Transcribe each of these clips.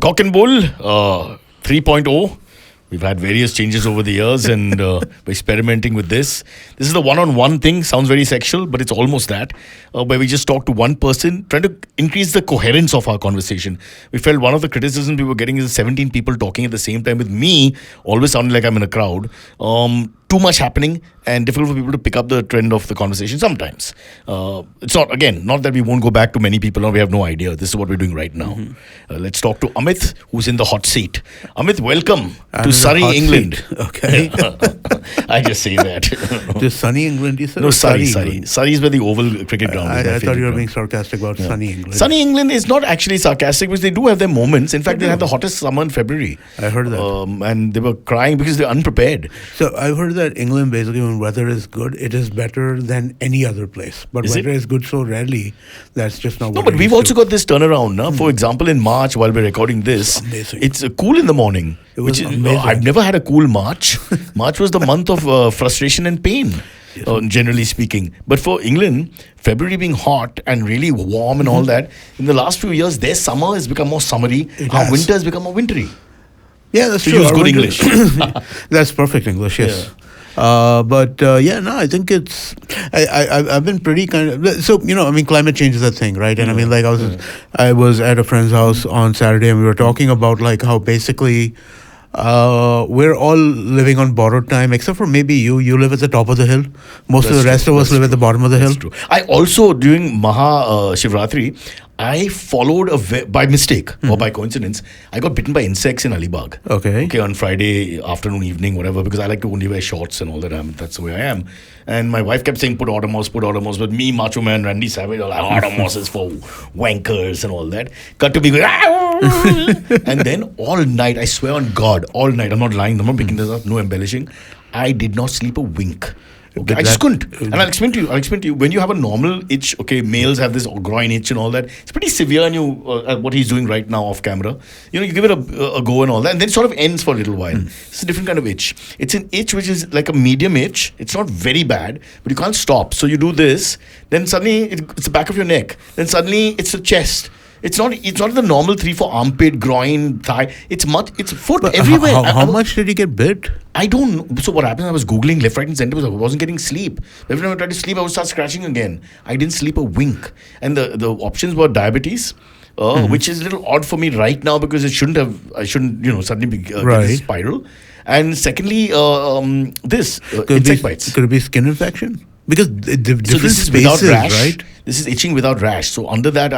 Cock and Bull 3.0. We've had various changes over the years and we're experimenting with this. This is the one-on-one thing. Sounds very sexual, but it's almost that. Where we just talk to one person, trying to increase the coherence of our conversation. We felt one of the criticisms we were getting is 17 people talking at the same time with me, always sounding like I'm in a crowd. Too much happening and difficult for people to pick up the trend of the conversation sometimes. It's not, again, not that we won't go back to many people or we have no idea. This is what we're doing right now. Let's talk to Amit, who's in the hot seat. Amit, welcome to sunny England. Seat. Okay. I just say that. To sunny England, you said? No, Surrey. England? Surrey is where the Oval Cricket Ground is. I thought you were being sarcastic about sunny England. Sunny England is not actually sarcastic because they do have their moments. In fact, they had the hottest summer in February. I heard that. And they were crying because they're unprepared. So I've heard that England, basically, when weather is good, it is better than any other place. But Is weather it? is good so rarely, that's just not No, what but it we've used also to. got this turnaround. Na? For example, in March, while we're recording this, Amazing. it's cool in the morning. It was which is, amazing. I've never had a cool March. March was the month of frustration and pain, generally speaking. But for England, February being hot and really warm and all that, in the last few years, their summer has become more summery. Our has. winter has become more wintry. Yeah, that's To true. use Our good winter- English. That's perfect English, yes. I think it's. I've been pretty kind of. So climate change is a thing, right? And I was at a friend's house on Saturday, and we were talking about like how basically. We're all living on borrowed time, except for maybe you. You live at the top of the hill. Most of the rest of us live at the bottom of the hill. That's true. I also, during Maha Shivratri, I followed by mistake or by coincidence, I got bitten by insects in Alibag. Okay. On Friday afternoon, evening, whatever, because I like to only wear shorts and all that. That's the way I am. And my wife kept saying, put Automos. But me, Macho Man, Randy Savage, are like, Automos is for wankers and all that. Cut to me going, and then all night, I swear on God, all night, I'm not lying, I'm not making this up, no embellishing, I did not sleep a wink. Okay, I just couldn't. And I'll explain to you. When you have a normal itch, okay, males have this groin itch and all that. It's pretty severe, and what he's doing right now off camera. You give it a go and all that, and then it sort of ends for a little while. It's a different kind of itch. It's an itch which is like a medium itch. It's not very bad, but you can't stop. So you do this, then suddenly it's the back of your neck. Then suddenly it's the chest. It's not the normal 3-4 armpit, groin, thigh. It's foot But everywhere. How much did you get bit? I don't know. So what happened, I was Googling left, right and center because I wasn't getting sleep. Every time I tried to sleep, I would start scratching again. I didn't sleep a wink. And the options were diabetes, which is a little odd for me right now because I shouldn't suddenly be get this spiral. And secondly, insect bites. Could it be skin infection? Because different So this is spaces, without rash, right? This is itching without rash. So under that,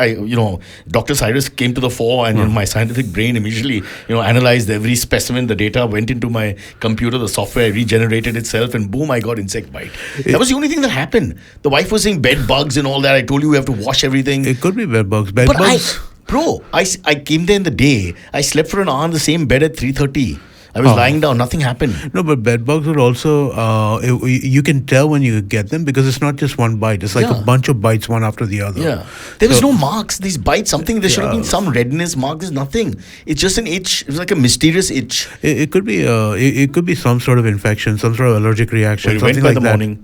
Dr. Cyrus came to the fore, and my scientific brain immediately, analyzed every specimen. The data went into my computer. The software regenerated itself, and boom, I got insect bite. That was the only thing that happened. The wife was saying bed bugs and all that. I told you we have to wash everything. It could be bed bugs. I came there in the day. I slept for an hour on the same bed at 3:30. I was lying down. Nothing happened. No, but bed bugs would also, you can tell when you get them because it's not just one bite. It's like a bunch of bites, one after the other. Yeah. There was no marks. These bites, there should have been some redness mark. There's nothing. It's just an itch. It was like a mysterious itch. It could be it could be some sort of infection, some sort of allergic reaction, But something went by like the that. morning.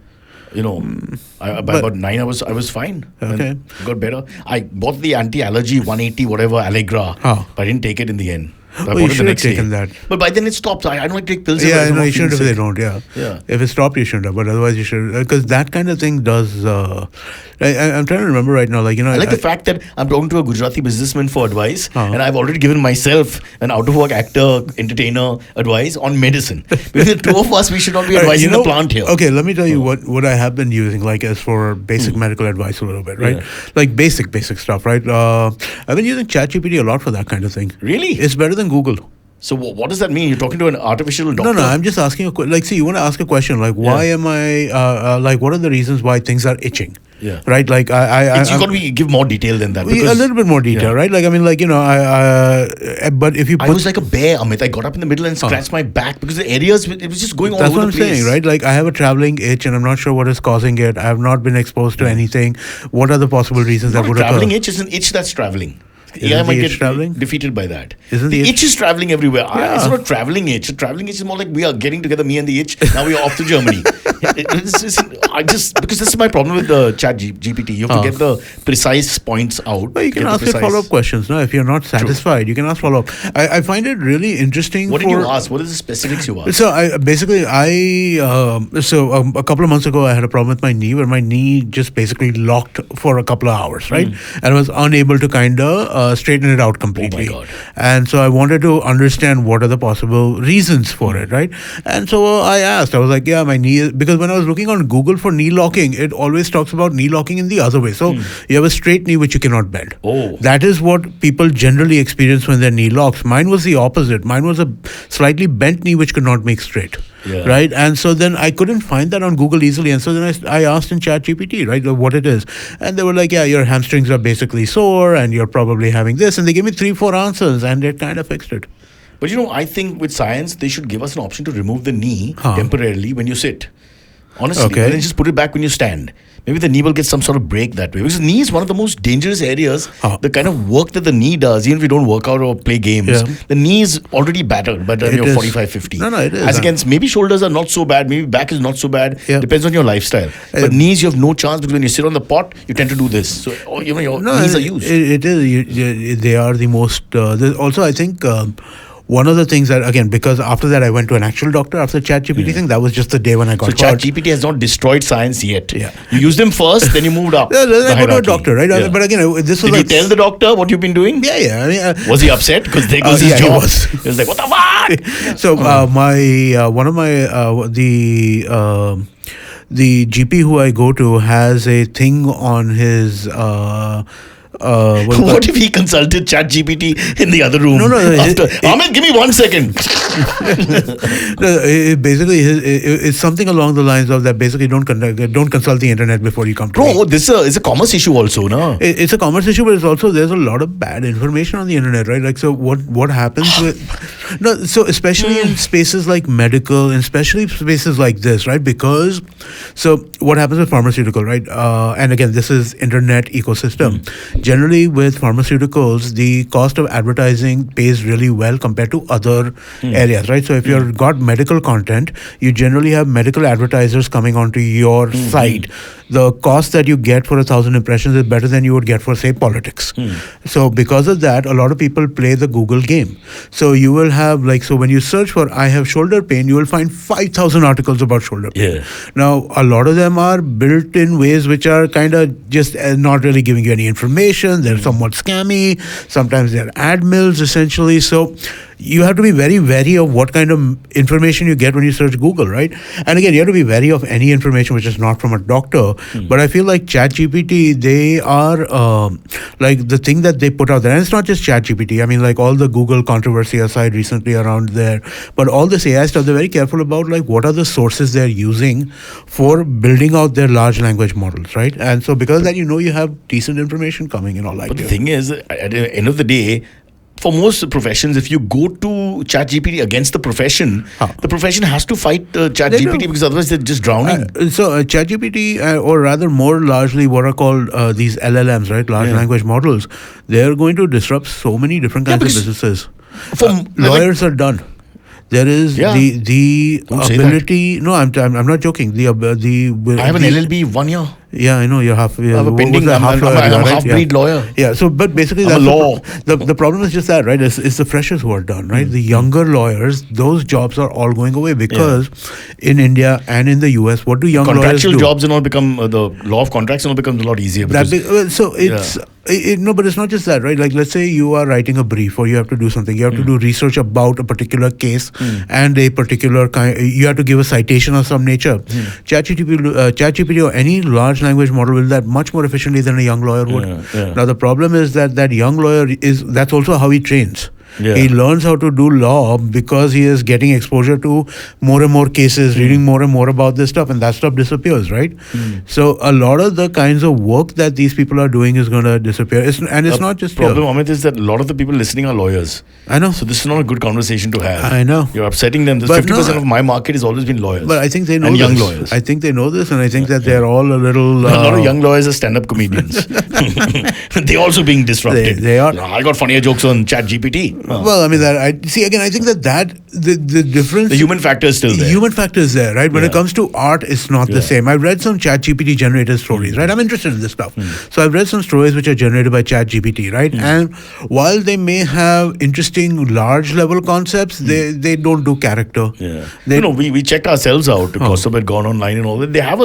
By about 9 hours, I was fine. Okay. And got better. I bought the anti-allergy 180 whatever Allegra, Oh. but I didn't take it in the end. So I Well, bought you it the should have next day. taken that. But by then it stopped. I don't like to take pills. Yeah, if I'm no, not you shouldn't if feeling they sick. don't. Yeah. Yeah. If it stopped, you shouldn't have. But otherwise, you should, because that kind of thing does. I'm trying to remember right now. I like the fact that I'm talking to a Gujarati businessman for advice, Uh-huh. and I've already given myself an out-of-work actor, entertainer advice on medicine. Because the two of us, we should not be All right, advising the plant here. Okay, let me tell you what I have been using, like as for basic medical advice a little bit, right? Yeah. Like basic stuff, right? I've been using ChatGPT a lot for that kind of thing. Really? It's better than Google. So what does that mean? You're talking to an artificial doctor? No, I'm just asking a question. Like, see, you want to ask a question, like, why am I, what are the reasons why things are itching? Yeah. Right? Like, You got to give more detail than that. a little bit more detail, right? Like, I mean, like, but if you I was like a bear, Amit. I got up in the middle and scratched my back because the areas, it was just going all That's over what I'm the place. saying, right? Like, I have a traveling itch and I'm not sure what is causing it. I have not been exposed to anything. What are the possible reasons that Not would a traveling occur? itch is an itch that's traveling. AI might the get itch traveling? defeated by that. Isn't the the itch is traveling everywhere. Yeah. It's not a traveling itch. A traveling itch is more like we are getting together, me and the itch. Now we are off to Germany. Because this is my problem with the ChatGPT. You have to get the precise points out. Well, you can ask it follow-up questions. No, if you're not satisfied, you can ask follow-up. I find it really interesting. What did you ask? What is the specifics you asked? So a couple of months ago, I had a problem with my knee where my knee just basically locked for a couple of hours, right? And I was unable to kind of straighten it out completely. Oh my God. And so I wanted to understand what are the possible reasons for it, right? And so I asked, I was like, yeah, my knee is, because when I was looking on Google for knee locking, it always talks about knee locking in the other way. So you have a straight knee which you cannot bend. Oh. That is what people generally experience when their knee locks. Mine was the opposite. Mine was a slightly bent knee which could not make straight. Yeah. Right. And so then I couldn't find that on Google easily. And so then I asked in ChatGPT, right, what it is. And they were like, yeah, your hamstrings are basically sore and you're probably having this. And they gave me 3-4 answers and it kind of fixed it. But I think with science, they should give us an option to remove the knee temporarily when you sit. Honestly, Okay. and then just put it back when you stand. Maybe the knee will get some sort of break that way. Because the knee is one of the most dangerous areas. The kind of work that the knee does, even if you don't work out or play games, the knee is already battered by the time you're 45, 50. No, it is. As against, maybe shoulders are not so bad, maybe back is not so bad. Yeah. Depends on your lifestyle. But knees, you have no chance because when you sit on the pot, you tend to do this. So, your knees are used. It is. They are the most. Also, I think. One of the things that, again, because after that I went to an actual doctor after the ChatGPT thing, that was just the day when I got So ChatGPT has not destroyed science yet. Yeah. You used them first, then you moved up. Then I go to a hierarchy. doctor, right? Yeah. But again, this was Did you tell the doctor what you've been doing? Yeah. I mean, Was he upset? Because there goes his yeah, job. he was. He was like, what the fuck? So the GP who I go to has a thing on his. What if he consulted ChatGPT in the other room? No, Amit, give me 1 second. Basically, it's something along the lines of that. Basically, don't consult the internet before you come to me. Bro, this is a commerce issue also, no? It's a commerce issue, but it's also there's a lot of bad information on the internet, right? Like, so what happens with so especially in spaces like medical, and especially spaces like this, right? Because so what happens with pharmaceutical, right? And again, this is internet ecosystem. Generally, with pharmaceuticals, the cost of advertising pays really well compared to other areas, right? So if you've got medical content, you generally have medical advertisers coming onto your site. The cost that you get for 1,000 impressions is better than you would get for, say, politics. So because of that, a lot of people play the Google game. So you will have, like, so when you search for I have shoulder pain, you will find 5,000 articles about shoulder pain. Yeah. Now, a lot of them are built in ways which are kind of just not really giving you any information. They're somewhat scammy. Sometimes they're ad mills, essentially. So you have to be very wary of what kind of information you get when you search Google, right? And again, you have to be wary of any information which is not from a doctor. But I feel like ChatGPT, they are like the thing that they put out there. And it's not just ChatGPT. I mean, like all the Google controversy aside recently around there. But all this AI stuff, they're very careful about like what are the sources they're using for building out their large language models, right? And so because of that, you have decent information coming in all like But the thing is, at the end of the day, for most professions, if you go to ChatGPT against the profession has to fight ChatGPT because otherwise they're just drowning. So ChatGPT, or rather more largely what are called these LLMs, right? Large language models, they're going to disrupt so many different kinds of businesses. Lawyers are done. There is the ability. No, I'm not joking. I have an LLB 1 year. Yeah, I know you're half. I have a pending. I'm a half-breed lawyer. Yeah, so but basically that's the problem is just that, right? It's the freshers who are done, right? The younger lawyers, those jobs are all going away because in India and in the US, what do young lawyers do? Contractual jobs and all become the law of contracts and all becomes a lot easier. So it's no, but it's not just that, right? Like let's say you are writing a brief or you have to do something. You have to do research about a particular case and a particular kind. You have to give a citation of some nature. ChatGPT or any large language model will do that much more efficiently than a young lawyer would. Now the problem is that young lawyer that's also how he trains. Yeah. He learns how to do law because he is getting exposure to more and more cases, reading more and more about this stuff, and that stuff disappears, right? So a lot of the kinds of work that these people are doing is going to disappear. It's not just problem, here. Amit, is that a lot of the people listening are lawyers. I know. So this is not a good conversation to have. I know. You're upsetting them. This But 50% no, of my market has always been lawyers. But I think they know and this. young lawyers. I think they know this, and I think that they're all a little. A lot of young lawyers are stand-up comedians. They're also being disrupted. They are. I got funnier jokes on ChatGPT. Well, I mean, I think that the difference. The human factor is still there. Human factor is there, right? When it comes to art, it's not the same. I've read some ChatGPT generated stories, right? I'm interested in this stuff. So I've read some stories which are generated by ChatGPT, right? And while they may have interesting large level concepts, they don't do character. Yeah. We checked ourselves out. Costab had gone online and all that. They have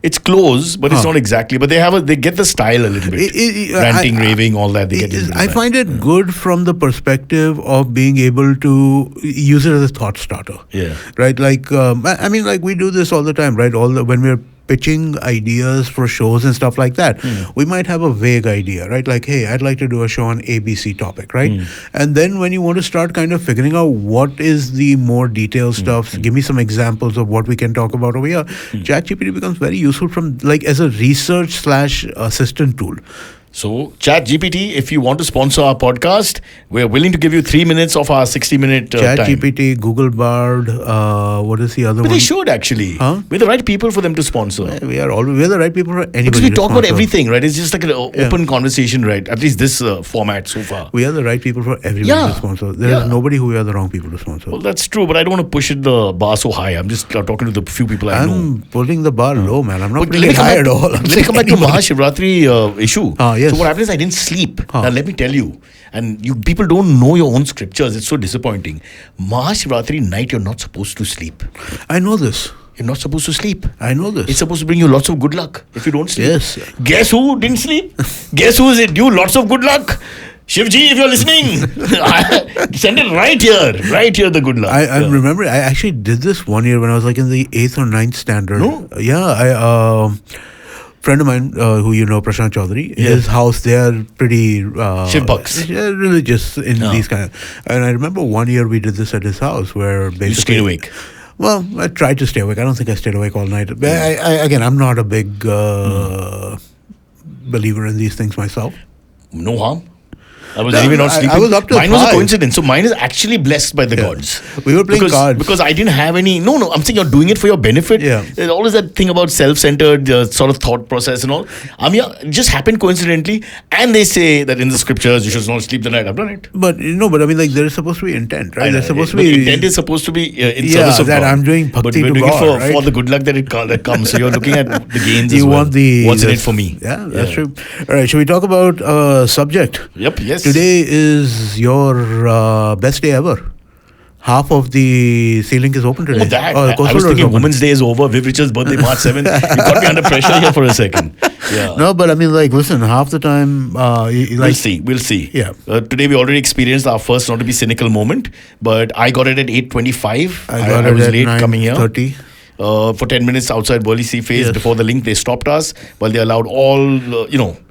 it's close, but it's not exactly. But they get the style a little bit. Ranting, raving, all that. They get into I find it good from the perspective of being able to use it as a thought starter. Yeah. Right? Like, I mean, like we do this all the time, right? When we're pitching ideas for shows and stuff like that, we might have a vague idea, right? Like, hey, I'd like to do a show on ABC topic, right? And then when you want to start kind of figuring out what is the more detailed stuff, give me some examples of what we can talk about over here, ChatGPT becomes very useful as a research / assistant tool. So, ChatGPT, if you want to sponsor our podcast, we're willing to give you 3 minutes of our 60-minute time. ChatGPT, Google Bard, what is the other one? But they should actually. Huh? We're the right people for them to sponsor. We're the right people for anybody. Because we to talk about sponsor. everything, right? It's just like an open conversation, right? At least this format so far. We are the right people for everybody to sponsor. There is nobody who we are the wrong people to sponsor. Well, that's true, but I don't want to push the bar so high. I'm just talking to the few people I know. I'm putting the bar low, man. I'm not But putting it high at all. Let me come back to Mahashivratri issue. Yes. So what happened is I didn't sleep. Now let me tell you, and you people don't know your own scriptures. It's so disappointing. Mahashivratri night, you're not supposed to sleep. I know this. You're not supposed to sleep. I know this. It's supposed to bring you lots of good luck if you don't sleep. Yes. Guess who didn't sleep? Guess who is it? You lots of good luck. Shivji, if you're listening, send it right here, the good luck. I remember, I actually did this one year when I was like in the 8th or 9th standard. No? Yeah, friend of mine who you know, Prashant Chaudhary, his house, they are pretty Shiv Bhakts. religious in these kind of. And I remember one year we did this at his house where basically. You stayed awake. Well, I tried to stay awake. I don't think I stayed awake all night. But again, I'm not a big believer in these things myself. No harm. I was anyway not sleeping. I was up till Mine was a 5. coincidence. So mine is actually blessed by the gods. We were playing cards. Because I didn't have any... No, I'm saying you're doing it for your benefit. Yeah. There's always that thing about self-centered sort of thought process and all. It just happened coincidentally. And they say that in the scriptures, you should not sleep the night. I've done it. But I mean, like, there is supposed to be intent, right? There's supposed to But be... intent is supposed to be in service of that God. I'm doing bhakti But we're to doing God, it right? for the good luck that comes. So you're looking at the gains You as well. want the... What's in it for me? Yeah, that's true. All right, should we talk about subject? Yep, yes. Today is your best day ever. Half of the ceiling is open today. Oh, that. The I coastal was road is thinking open. Women's Day is over. Viv Richards' birthday, March 7th. You got me under pressure here for a second. Yeah. No, but I mean, like, listen, half the time... We'll see. Yeah. Today we already experienced our first, not to be cynical moment, but I got it at 8:25. I was at late coming here. 9:30. For 10 minutes outside Burley Sea Phase before the link, they stopped us. While they allowed all,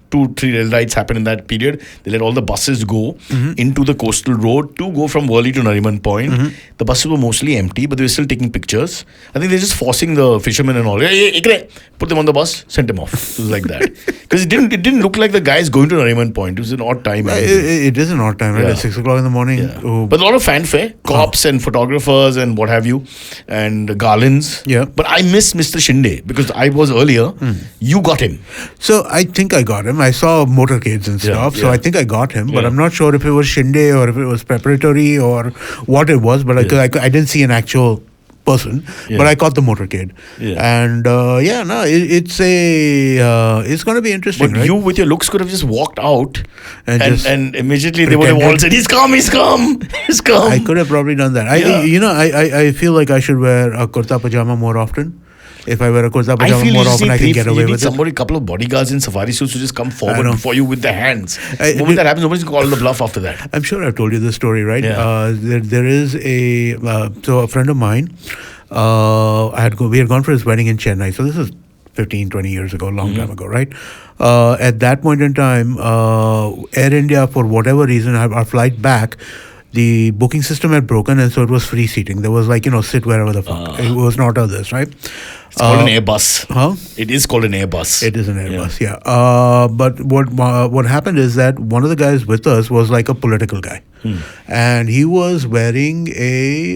2-3 rail rides happen in that period. They let all the buses go into the coastal road to go from Worli to Nariman Point. The buses were mostly empty, but they were still taking pictures. I think they're just forcing the fishermen and all. Hey, put them on the bus, sent them off. It was like that. Because it didn't look like the guys going to Nariman Point. It was an odd time. It is an odd time, right? Yeah. At 6 o'clock in the morning. Yeah. Oh. But a lot of fanfare, cops and photographers and what have you, and garlands. Yeah. But I miss Mr. Shinde because I was earlier. You got him. So I think I got him. I saw motorcades and stuff, so yeah. I think I got him. But Yeah. I'm not sure if it was Shinde or if it was preparatory or what it was. But I didn't see an actual person, but I caught the motorcade. Yeah. And it's going to be interesting, But right? you, with your looks, could have just walked out And and, just immediately they would have all said, he's come. He's come. I could have probably done that. I feel like I should wear a kurta pajama more often. If I wear a kurta I pajama feel more you just often, need I can get away you need with it. somebody, a couple of bodyguards in safari suits to just come I forward know. before you with their hands. I- The moment that happens, nobody's going to call the bluff after that. I'm sure I've told you this story, right? Yeah. There is a friend of mine. We had gone for his wedding in Chennai. So this is 15, 20 years ago, a long time ago, right? At that point in time, Air India, for whatever reason, our flight back, the booking system had broken, and so it was free seating. There was like, sit wherever the fuck. It was not others, right? It's called an Airbus. Huh? It is called an Airbus. It is an Airbus, yeah. But what happened is that one of the guys with us was like a political guy. And he was wearing a,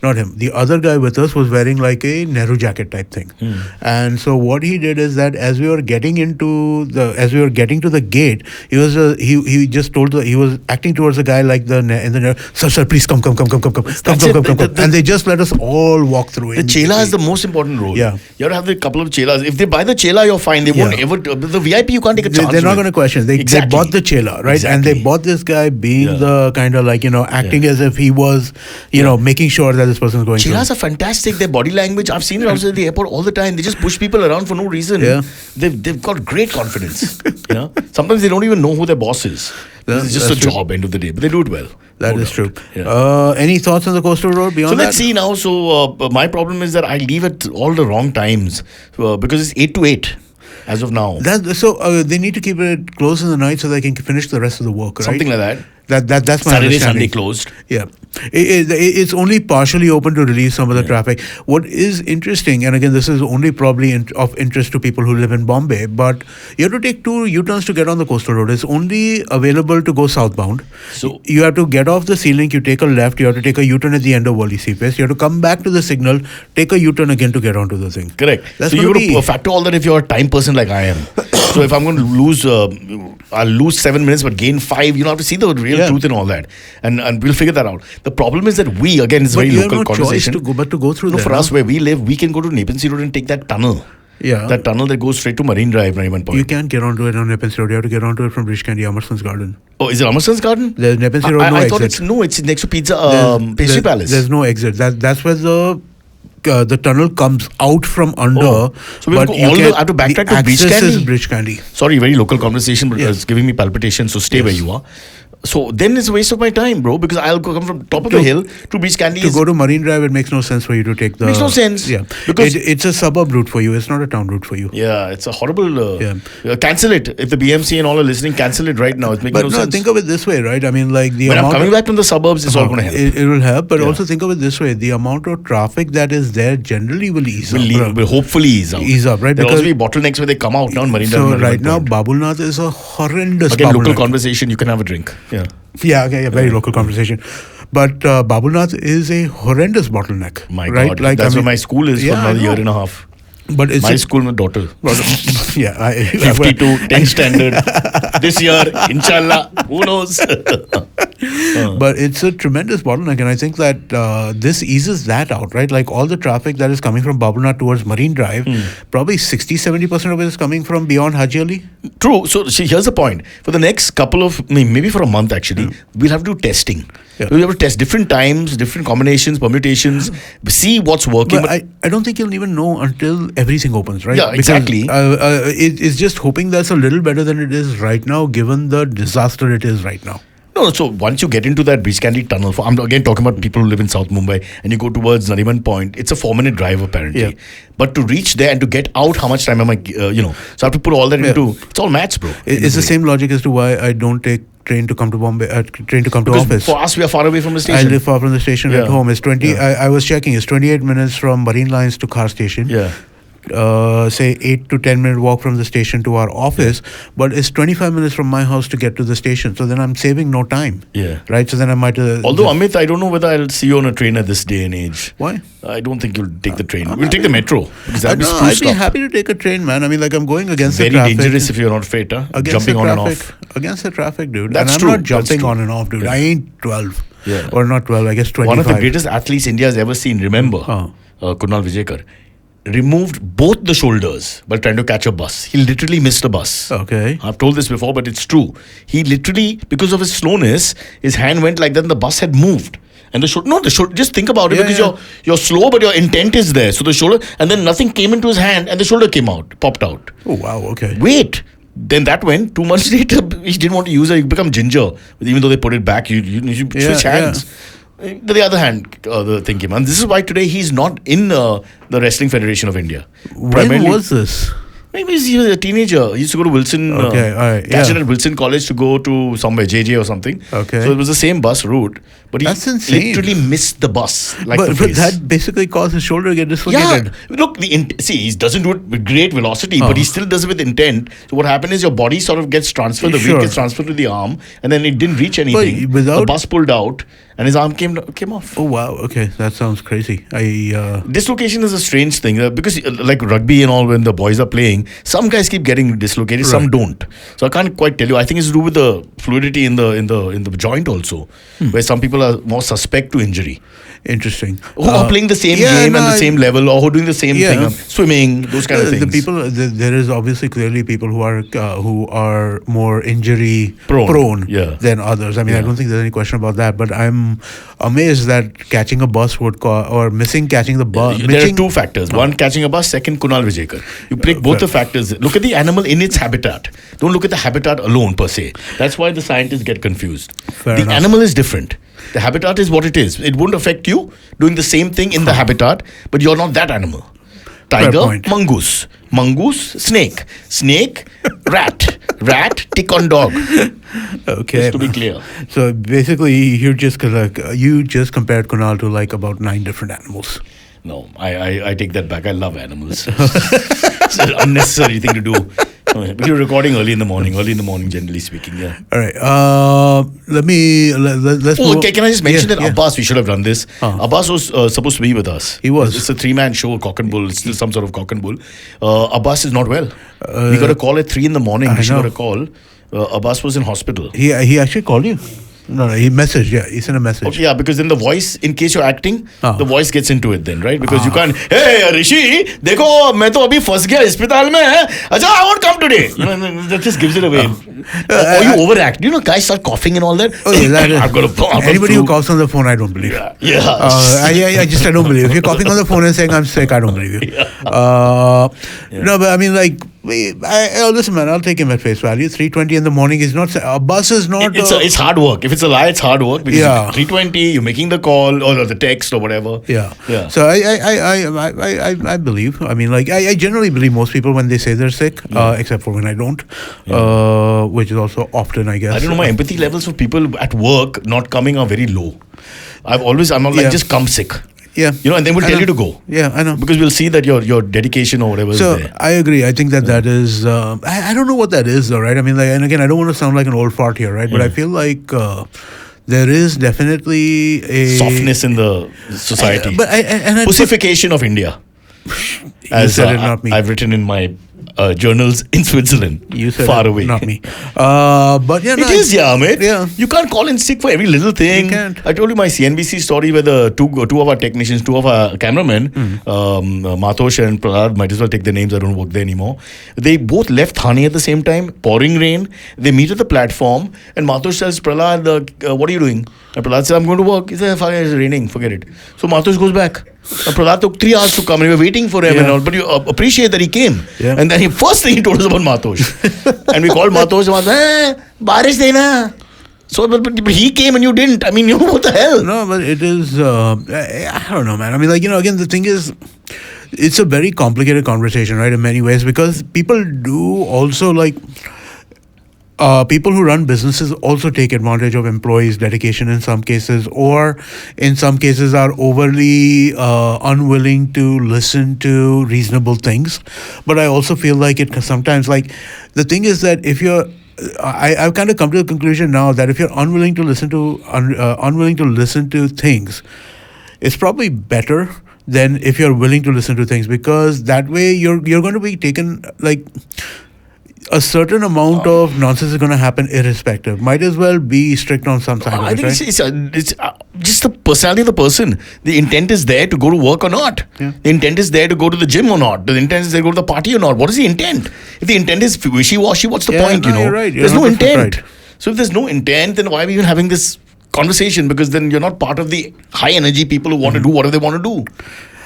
not him, the other guy with us was wearing like a Nehru jacket type thing. And so what he did is that as we were getting to the gate, he was he was acting towards the guy like sir, please come. And they just let us all walk through. The chela is the most important role. Yeah. You have to have a couple of chelas. If they buy the chela, you're fine. They won't ever, the VIP, you can't take a chance. They're not going to question. They bought the chela, right? Exactly. And they bought this guy being the kind of like, acting as if he was, making sure that this person's going chelas are fantastic. Their body language, I've seen it outside the airport all the time. They just push people around for no reason. Yeah. They've got great confidence. Sometimes they don't even know who their boss is. It's just a job, end of the day. But they do it well. That is true. Yeah. Any thoughts on the coastal road beyond so that? let's see now. So my problem is that I leave at all the wrong times because it's 8 to 8 as of now. They need to keep it closed in the night so they can finish the rest of the work, right? Something like that. That's my Saturday, understanding. Sunday closed. Yeah. It's only partially open to release some of the traffic. What is interesting, and again, this is only probably of interest to people who live in Bombay, but you have to take 2 U-turns to get on the coastal road. It's only available to go southbound. So you have to get off the C-Link, you take a left, you have to take a U-turn at the end of Worli Seaface, you have to come back to the signal, take a U-turn again to get onto the thing. Correct. That's so you have to factor all that if you're a time person like I am. So if I'm going to lose, I'll lose 7 minutes but gain 5. You have to see the real truth in all that. And we'll figure that out. The problem is that we, again, it's a very local conversation. To go through for us where we live, we can go to Nepean Road and take that tunnel. Yeah. That tunnel that goes straight to Marine Drive, Nariman Point. You can't get onto it on Nepean Road. You have to get onto it from Bridge Candy, Emerson's Garden. Oh, is it Emerson's Garden? There's Nepean Road, no I exit. thought it's next to Pizza Pastry Palace. There's no exit. That's where the tunnel comes out from under. So we have to backtrack to Bridge Candy? Is Bridge Candy. Sorry, very local conversation, but it's giving me palpitations, so stay where you are. So then it's a waste of my time, bro, because I'll come from top of the hill to Bridge Candy. To go to Marine Drive, it makes no sense for you to take the... Makes no sense. Yeah. Because it's a suburb route for you. It's not a town route for you. Yeah, it's a horrible... cancel it. If the BMC and all are listening, cancel it right now. It's making no sense. Think of it this way, right? I mean, like the when I'm coming back from the suburbs, it's all going to help. It will help, but also think of it this way. The amount of traffic that is there generally will ease up. Will hopefully ease up. Ease up, right? There'll also be bottlenecks where they come out now in Marine Drive. So right now, Babulnath is a horrendous Again, local conversation, you can have a drink. Yeah, very local conversation. But Babulnath is a horrendous bottleneck. My right? God, like, that's where my school is for another year and a half. But it's my school, my daughter. 52, 10 standard. This year, inshallah, who knows? But it's a tremendous bottleneck, and I think that this eases that out, right? Like all the traffic that is coming from Babulnath towards Marine Drive, probably 60-70% of it is coming from beyond Haji Ali. True. So here's the point. For the next couple of, maybe for a month actually, we'll have to do testing. Yeah. We'll have to test different times, different combinations, permutations, see what's working. But I don't think you'll even know until everything opens, right? Yeah, exactly. It's just hoping that's a little better than it is right now, given the disaster it is right now. No, so once you get into that Bridge Candy tunnel, I'm again talking about people who live in South Mumbai, and you go towards Nariman Point, it's a 4-minute drive apparently. Yeah. But to reach there and to get out, how much time am I, so I have to put all that into, it's all maths, bro. It's the same logic as to why I don't take train to come to Bombay, train to come to office. For us, we are far away from the station. I live far from the station at home. It's 20, I was checking, it's 28 minutes from Marine Lines to Khar Station. Yeah. Say 8 to 10 minute walk from the station to our office, but it's 25 minutes from my house to get to the station. So then I'm saving no time. Yeah. Right? So then I might... Although, Amit, I don't know whether I'll see you on a train at this day and age. Why? I don't think you'll take the train. We'll take the metro. I'd be happy to take a train, man. I mean, like I'm going against the traffic. Very dangerous if you're not fit, huh? Jumping on and off. Against the traffic, dude. That's and I'm true. not jumping on and off, dude. I ain't 12. Yeah. Or not 12, I guess 25. One of the greatest athletes India has ever seen, remember, Kunal Vijayakar, removed both the shoulders while trying to catch a bus. He literally missed a bus. Okay. I've told this before, but it's true. He literally, because of his slowness, his hand went like that and the bus had moved. And the shoulder, just think about it, because you're slow, but your intent is there. So the shoulder, and then nothing came into his hand and the shoulder came out, popped out. Oh, wow, okay. Wait. Then that went 2 months later. He didn't want to use it. He become ginger. Even though they put it back, you switch hands. The other hand, the thing came. And this is why today he's not in the Wrestling Federation of India. When was this? Maybe he was a teenager. He used to go to Wilson. Okay, all right, Catch it yeah. at Wilson College to go to somewhere, JJ or something. Okay. So it was the same bus route. But he That's insane. literally missed the bus. Like the But face. that basically caused his shoulder to get Yeah, dislocated. look, see, he doesn't do it with great velocity, but he still does it with intent. So what happened is your body sort of gets transferred, the Sure. weight gets transferred to the arm, and then it didn't reach anything. The without- bus pulled out, and his arm came off. Oh wow. Okay, that sounds crazy. Dislocation is a strange thing because, like rugby and all, when the boys are playing, some guys keep getting dislocated, some Right. don't. So I can't quite tell you. I think it's to do with the fluidity in the joint also, where some people are more suspect to injury. Interesting. Who are playing the same game and the same level, or who are doing the same thing, swimming, those kind of things. The people, there is obviously clearly people who are more injury prone Yeah. than others. I mean, I don't think there's any question about that. But I'm amazed that catching a bus or missing catching the bus. There are two factors. One, catching a bus. Second, Kunal Vijayakar. You pick both the factors. Look at the animal in its habitat. Don't look at the habitat alone per se. That's why the scientists get confused. Fair the enough. animal is different. The habitat is what it is. It won't affect you doing the same thing in the habitat, but you're not that animal. Tiger, point. mongoose. Mongoose, snake. Snake, rat. Rat, tick on dog. Okay. Just to be clear. So basically, you just compared Kunal to like about 9 different animals. No, I take that back. I love animals. It's an unnecessary thing to do. But you're recording early in the morning, generally speaking, yeah. All right. Let's Oh, move- okay, can I just mention Yeah, that yeah. Abbas, we should have done this. Abbas was supposed to be with us. He was. It's a 3-man show, Cock and Bull. It's still some sort of Cock and Bull. Abbas is not well. We got a call at 3 in the morning. I We got know. a call. Abbas was in hospital. He actually called you. No, he messaged. Yeah, he sent a message. Okay, yeah, because then the voice, in case you're acting, Ah. the voice gets into it then, right? Because you can't, hey, Rishi, देखो मैं तो अभी फंस गया अस्पताल में है. अच्छा, I won't come today. You know, that just gives it away. Or you overact. You know, guys start coughing and all that. Oh, yeah, that is, I've got a anybody who flu. coughs on the phone, I don't believe. Yeah. I don't believe. If you're coughing on the phone and saying I'm sick, I don't believe you. No, but I mean, like, listen, man, I'll take him at face value. 3:20 in the morning is not. A bus is not. It's hard work. If it's a lie, it's hard work. Because Yeah. 3:20, you're making the call or the text or whatever. Yeah. Yeah. So I believe. I mean, like, I generally believe most people when they say they're sick, except for when I don't, which is also often, I guess. I don't know, my empathy levels for people at work not coming are very low. I'm not like, Yeah. just come sick. Yeah. You know, and then we'll I tell know. you to go. Yeah, I know. Because we'll see that your dedication or whatever So is there. I agree. I think that is. I don't know what that is, though, right? I mean, like, and again, I don't want to sound like an old fart here, right? But I feel like there is definitely a Softness in the society. I Pussification of India. You said it, not me. I've written in my journals in Switzerland. You said far it, away. not me. But yeah, no, It is, yeah, mate. Yeah. You can't call in sick for every little thing. You can't. I told you my CNBC story where the two of our technicians, two of our cameramen, Matosh and Prahlad, might as well take their names, I don't work there anymore. They both left Thane at the same time, pouring rain. They meet at the platform, and Matosh says, Prahlad, what are you doing? And Prahlad says, I'm going to work. He says, it's raining, forget it. So Matosh goes back. And Prahlad took 3 hours to come, and we were waiting for him and all. But you appreciate that he came. Yeah. And then first thing he told us about Matosh. And we called Matosh and was, barish dena. So, but he came and you didn't. I mean, you know, what the hell? No, but it is. I don't know, man. I mean, like, again, the thing is, it's a very complicated conversation, right? In many ways, because people do also like. People who run businesses also take advantage of employees' dedication in some cases, or in some cases are overly unwilling to listen to reasonable things. But I also feel like it sometimes, like, the thing is that if you're, I've kind of come to the conclusion now that if you're unwilling to listen to things, it's probably better than if you're willing to listen to things, because that way you're going to be taken, like, a certain amount of nonsense is going to happen irrespective. Might as well be strict on some side of I it, think right? it's just the personality of the person. The intent is there to go to work or not. Yeah. The intent is there to go to the gym or not. The intent is there to go to the party or not. What is the intent? If the intent is wishy-washy, what's the Yeah, point, no, you know? you're right. You're There's no 100% intent. right. So if there's no intent, then why are we even having this conversation? Because then you're not part of the high energy people who want to do whatever they want to do.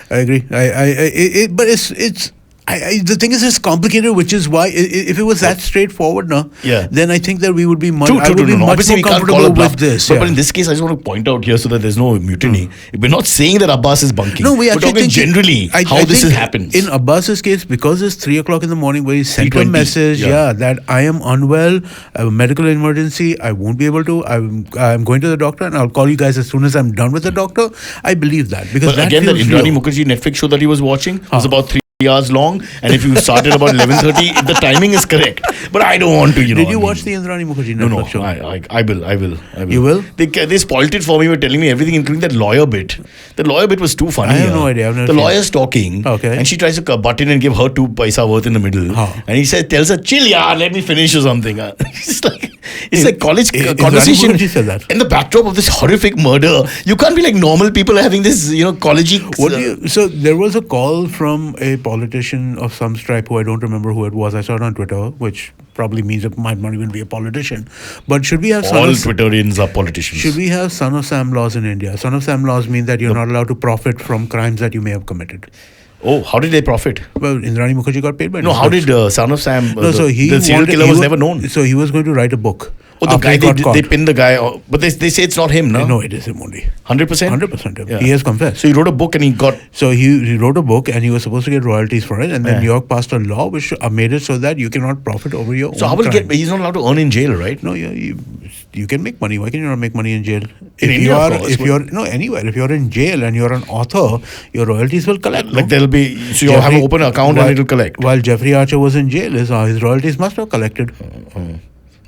I agree. But it's the thing is, it's complicated, which is why if it was that straightforward, no, Yeah. then I think that we would be much. True, I would be no. much Obviously, more we can't call comfortable a bluff. with this. But in this case, I just want to point out here so that there's no mutiny. We're not saying that Abbas is bunking. No, we We're actually talking think generally how this think happens. In Abbas's case, because it's 3 o'clock in the morning, where he sent a 3:20, message, yeah. that I am unwell, I have a medical emergency, I won't be able to. I'm going to the doctor, and I'll call you guys as soon as I'm done with the doctor. I believe that because But again, that feels Indrani real. Mukherjee Netflix show that he was watching was about 3 hours long, and if you started about 11:30, the timing is correct. But I don't want to, Did you watch the Indrani Mukherjee No, Netflix show? I will. You will? They spoiled it for me. Were telling me everything, including that lawyer bit. The lawyer bit was too funny. I have no idea. I've never The seen lawyer's talking, Okay. and she tries to butt in and give her 2 paisa worth in the middle, and he tells her, "Chill, yaar, let me finish or something." It's like college conversation. Mukherjee said that. In the backdrop of this horrific murder, you can't be like normal people having this, collegey. So there was a call from a politician of some stripe who I don't remember who it was. I saw it on Twitter, which probably means it might not even be a politician. But should we have all Twitterians are politicians. should we have son of Sam laws in India? Son of Sam laws mean that you're not allowed to profit from crimes that you may have committed. Oh, how did they profit? Well, Indrani Mukherjee got paid by No, how did Son of Sam? No, so he the serial wanted- killer he was wa- never known. So he was going to write a book. Oh, the after guy he got they caught. pinned the guy, but they say it's not him, no? No, it is him only. 100%? 100%. Yeah. He has confessed. So he wrote a book and he got. So he wrote a book and he was supposed to get royalties for it, and then Yeah. New York passed a law which made it so that you cannot profit over your So own how will crime. he's not allowed to earn in jail, right? No, you can make money. Why can you not make money in jail? In India, of course, if but- you're no anywhere, if you're in jail and you're an author, your royalties will collect. Like no? there'll be, so you'll have an open account and it'll collect. While Jeffrey Archer was in jail, his royalties must have collected.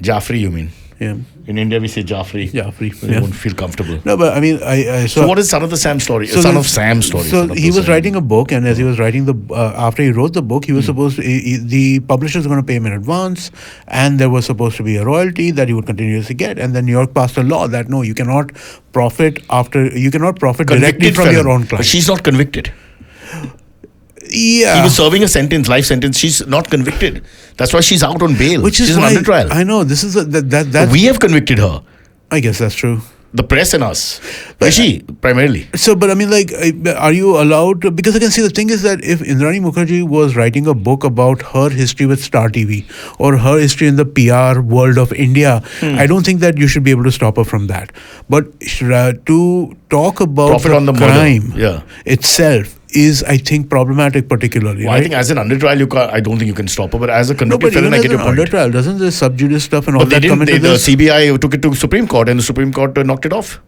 Jaffrey, you mean? Yeah, In India, we say Jaffrey. Jaffrey. You Yeah. won't feel comfortable. No, but I mean, I So what is Son of the Sam story? So Son the- of Sam story. So Son of he the was Sam. writing a book, and as he was writing after he wrote the book, he was supposed to, the publisher was going to pay him in advance, and there was supposed to be a royalty that he would continuously get. And then New York passed a law that no, you cannot profit directly Convicted from felon. your own But client. she's not convicted. Yeah, He was serving a life sentence. She's not convicted. That's why she's out on bail. which is she's why under trial. I know this is that's. We have convicted her. I guess that's true. The press and us. Rishi, primarily. So, but I mean, like, are you allowed to? Because I can see the thing is that if Indrani Mukherjee was writing a book about her history with Star TV or her history in the PR world of India, I don't think that you should be able to stop her from that. But to talk about Profit on the murder. crime Yeah. itself is, I think, problematic particularly. Well, I right? think as an under trial, I don't think you can stop her. But as a No, convicted but felon, even I as get an your point. under trial, doesn't the sub judice stuff and all But they that come didn't. into The this? CBI took it to Supreme Court, and the Supreme Court knocked it off.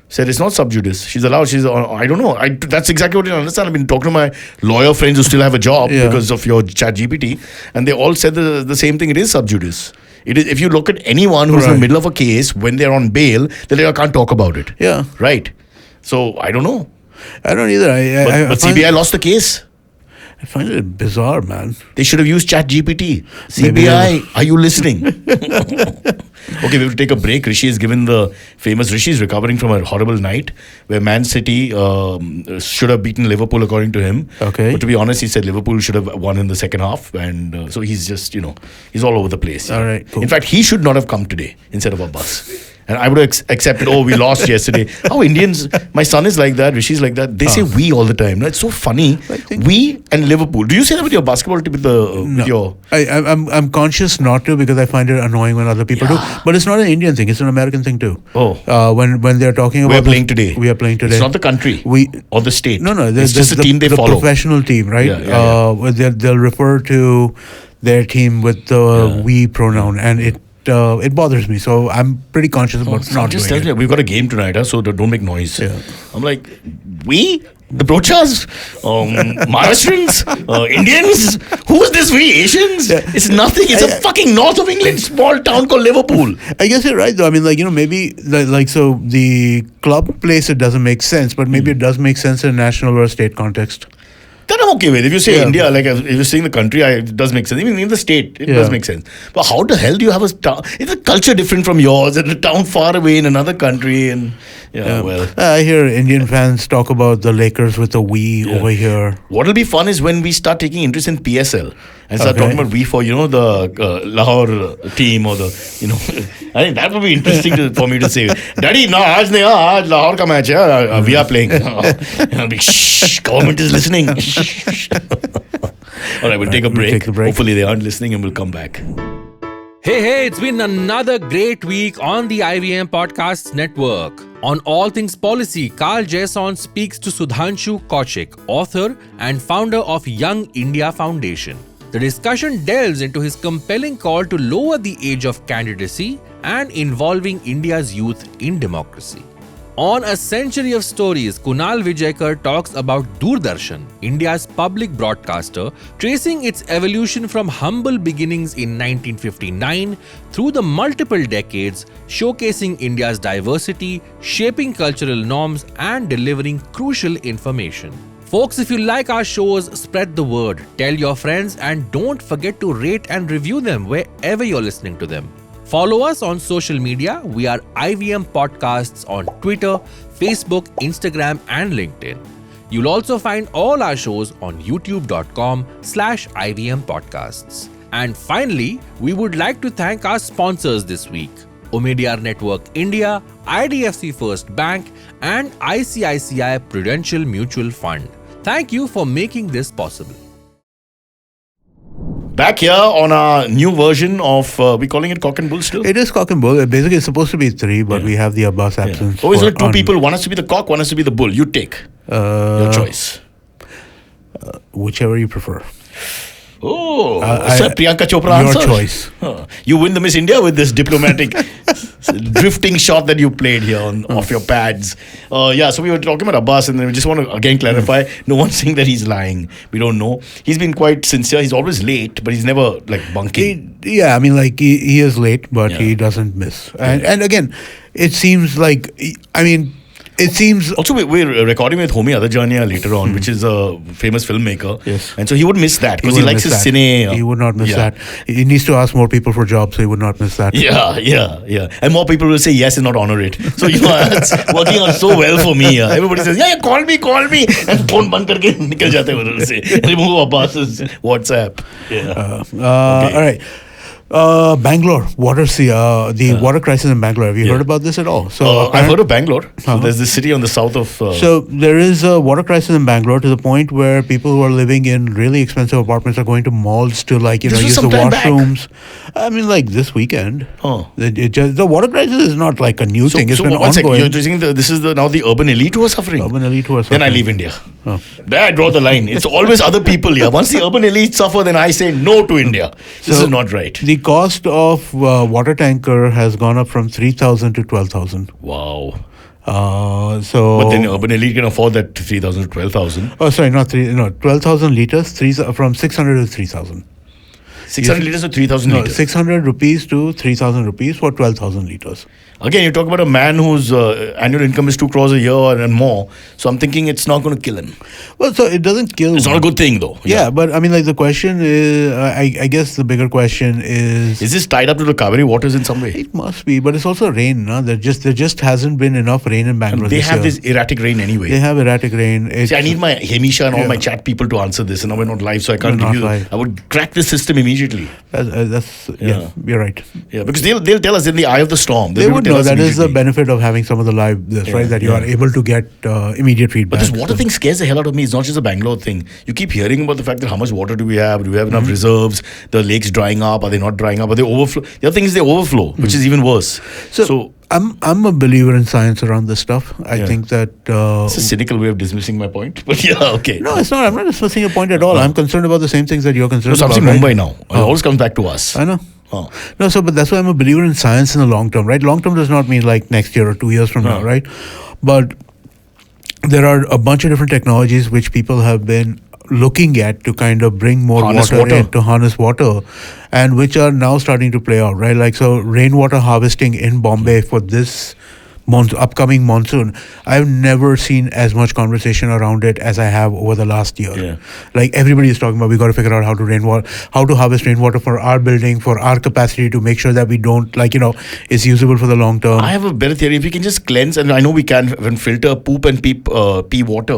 Said it's not sub judice. She's allowed. I don't know. That's exactly what I don't understand. I've been talking to my lawyer friends who still have a job Yeah. because of your ChatGPT, and they all said the same thing. It is sub judice. It is. If you look at anyone who's in the Right. middle of a case when they're on bail, they like, I can't talk about it. Yeah, Right. So I don't know. I don't either. But CBI lost the case. I find it bizarre, man. They should have used ChatGPT. Maybe CBI, are you listening? Okay, we have to take a break. Rishi is given the famous. Rishi is recovering from a horrible night where Man City should have beaten Liverpool, according to him. Okay. But to be honest, he said Liverpool should have won in the second half. And so he's just, he's all over the place. All right, cool. In fact, he should not have come today instead of a bus. And I would have accepted, we lost yesterday. How Indians, my son is like that, Rishi's like that. They say we all the time. No, it's so funny. We and Liverpool. Do you say that with your basketball team? With your... I'm conscious not to because I find it annoying when other people do. But it's not an Indian thing; it's an American thing too. Oh. When they're talking about We're playing today. we are playing today. It's not the country or the state. No, it's just the team they follow. The professional team, right? Yeah. They'll refer to their team with the we pronoun, and it bothers me. So I'm pretty conscious about not just doing tells it. me we've got a game tonight, so don't make noise. Yeah. I'm like, we? The Brochas? Maharastrans? Indians? Who is this we? Asians? Yeah. It's nothing. It's a fucking north of England small town called Liverpool. I guess you're right, though. I mean, maybe the club place, it doesn't make sense, but maybe it does make sense in a national or a state context. That I'm okay with. If you say India, like if you're saying the country, it does make sense. Even in the state, it does make sense. But how the hell do you have a town? It's a culture different from yours, and a town far away in another country, and well. I hear Indian fans talk about the Lakers with the we over here. What'll be fun is when we start taking interest in PSL and start talking about we for the Lahore team or the I think that would be interesting for me to say. Daddy, no, aaj nahi, aaj Lahore ka match hai. We are playing. I'll be, shh, government is listening. All right, we'll take a We'll break. take the break. Hopefully they aren't listening and we'll come back. Hey, it's been another great week on the IVM Podcasts Network. On All Things Policy, Carl Jason speaks to Sudhanshu Kaushik, author and founder of Young India Foundation. The discussion delves into his compelling call to lower the age of candidacy and involving India's youth in democracy. On A Century of Stories, Kunal Vijayakar talks about Doordarshan, India's public broadcaster, tracing its evolution from humble beginnings in 1959 through the multiple decades, showcasing India's diversity, shaping cultural norms, and delivering crucial information. Folks, if you like our shows, spread the word, tell your friends, and don't forget to rate and review them wherever you're listening to them. Follow us on social media. We are IVM Podcasts on Twitter, Facebook, Instagram, and LinkedIn. You'll also find all our shows on youtube.com/IVM Podcasts. And finally, we would like to thank our sponsors this week: Omidyar Network India, IDFC First Bank, and ICICI Prudential Mutual Fund. Thank you for making this possible. Back here on our new version of, we calling it Cock and Bull still? It is cock and bull. Basically, it's supposed to be 3, but we have the Abbas absence. Oh, is it 2 people? One has to be the cock, one has to be the bull. You take your choice. Whichever you prefer. Oh, sir, Priyanka Chopra Your answer. choice. You win the Miss India with this diplomatic drifting shot that you played here off your pads. So we were talking about Abbas, and then we just want to again clarify, no one's saying that he's lying. We don't know. He's been quite sincere. He's always late, but he's never like bunking. He is late, but he doesn't miss. And again, it seems like, it seems... Also, we're recording with Homi Adajania later on, which is a famous filmmaker. Yes. And so he would miss that because he likes his cine. He would not miss that. He needs to ask more people for jobs, so he would not miss that. Yeah. And more people will say yes and not honor it. So, it's working out so well for me. Everybody says, call me. And phone band karke nikal jate udhar se. Remove Abbas's WhatsApp. All right. Bangalore, the water crisis in Bangalore. Have you heard about this at all? So I've heard of Bangalore. So there's this city on the south of... So there is a water crisis in Bangalore to the point where people who are living in really expensive apartments are going to malls to use the washrooms. This weekend. The water crisis is not like a new thing. It's been ongoing. You're saying this is now the urban elite who are suffering? Then I leave India. There I draw the line. It's always other people here. Once the urban elite suffer, then I say no to India. This is not right. The cost of water tanker has gone up from 3,000 to 12,000. Wow. But then urban elite can afford that 3,000 to 12,000. Oh, sorry, 12,000 liters, from 600 to 3,000. 600 liters to 3,000 liters? 600 rupees to 3,000 rupees for 12,000 liters. Again, you talk about a man whose annual income is 2 crores a year and more. So I'm thinking it's not going to kill him. Well, so it doesn't kill. It's not a good thing, though. Yeah, but the question is, I guess the bigger question is this tied up to the Kaveri waters in some way? It must be, but it's also rain. No? There just hasn't been enough rain in Bangalore. And they have this erratic rain anyway. They have erratic rain. See, I need my Hemisha and all my chat people to answer this, and now we're not live, so I can't give you. I would crack the system immediately. You're right. Yeah, because they'll tell us in the eye of the storm. They would know that is the benefit of having some of the live right? That you are able to get immediate feedback. But this water thing scares the hell out of me. It's not just a Bangalore thing. You keep hearing about the fact that how much water do we have? Do we have enough reserves? The lakes drying up? Are they not drying up? Are they overflow? The other thing is they overflow, which is even worse. So I'm a believer in science around this stuff. I think that it's a cynical way of dismissing my point, but okay. No, it's not. I'm not dismissing your point at all. I'm concerned about the same things that you're concerned about. I'm Mumbai now. It always comes back to us. I know. But that's why I'm a believer in science in the long term, right? Long term does not mean like next year or 2 years from now, right? But there are a bunch of different technologies which people have been looking at to kind of bring more water in, to harness water, and which are now starting to play out, right? Like, so rainwater harvesting in Bombay for this upcoming monsoon, I've never seen as much conversation around it as I have over the last year. Like, everybody is talking about, we got to figure out how to harvest rainwater for our building, for our capacity, to make sure that we don't, is usable for the long term. I have a better theory. If we can just cleanse, and I know we can filter poop and pee water,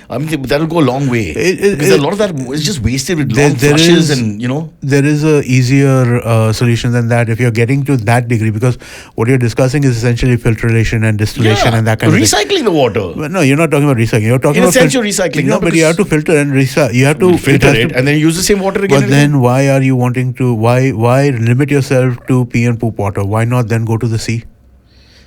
that'll go a long way. Because a lot of that is just wasted with long flushes and, There is a easier solution than that if you're getting to that degree, because what you're discussing is essentially filtration purification and distillation and that kind of thing. Recycling the water. Well, no, you're not talking about recycling. You're talking In a about sense, you're recycling. No, but you have to filter and recycle. You have to filter has it to- and then use the same water again. But then, why are you wanting to? Why limit yourself to pee and poop water? Why not then go to the sea?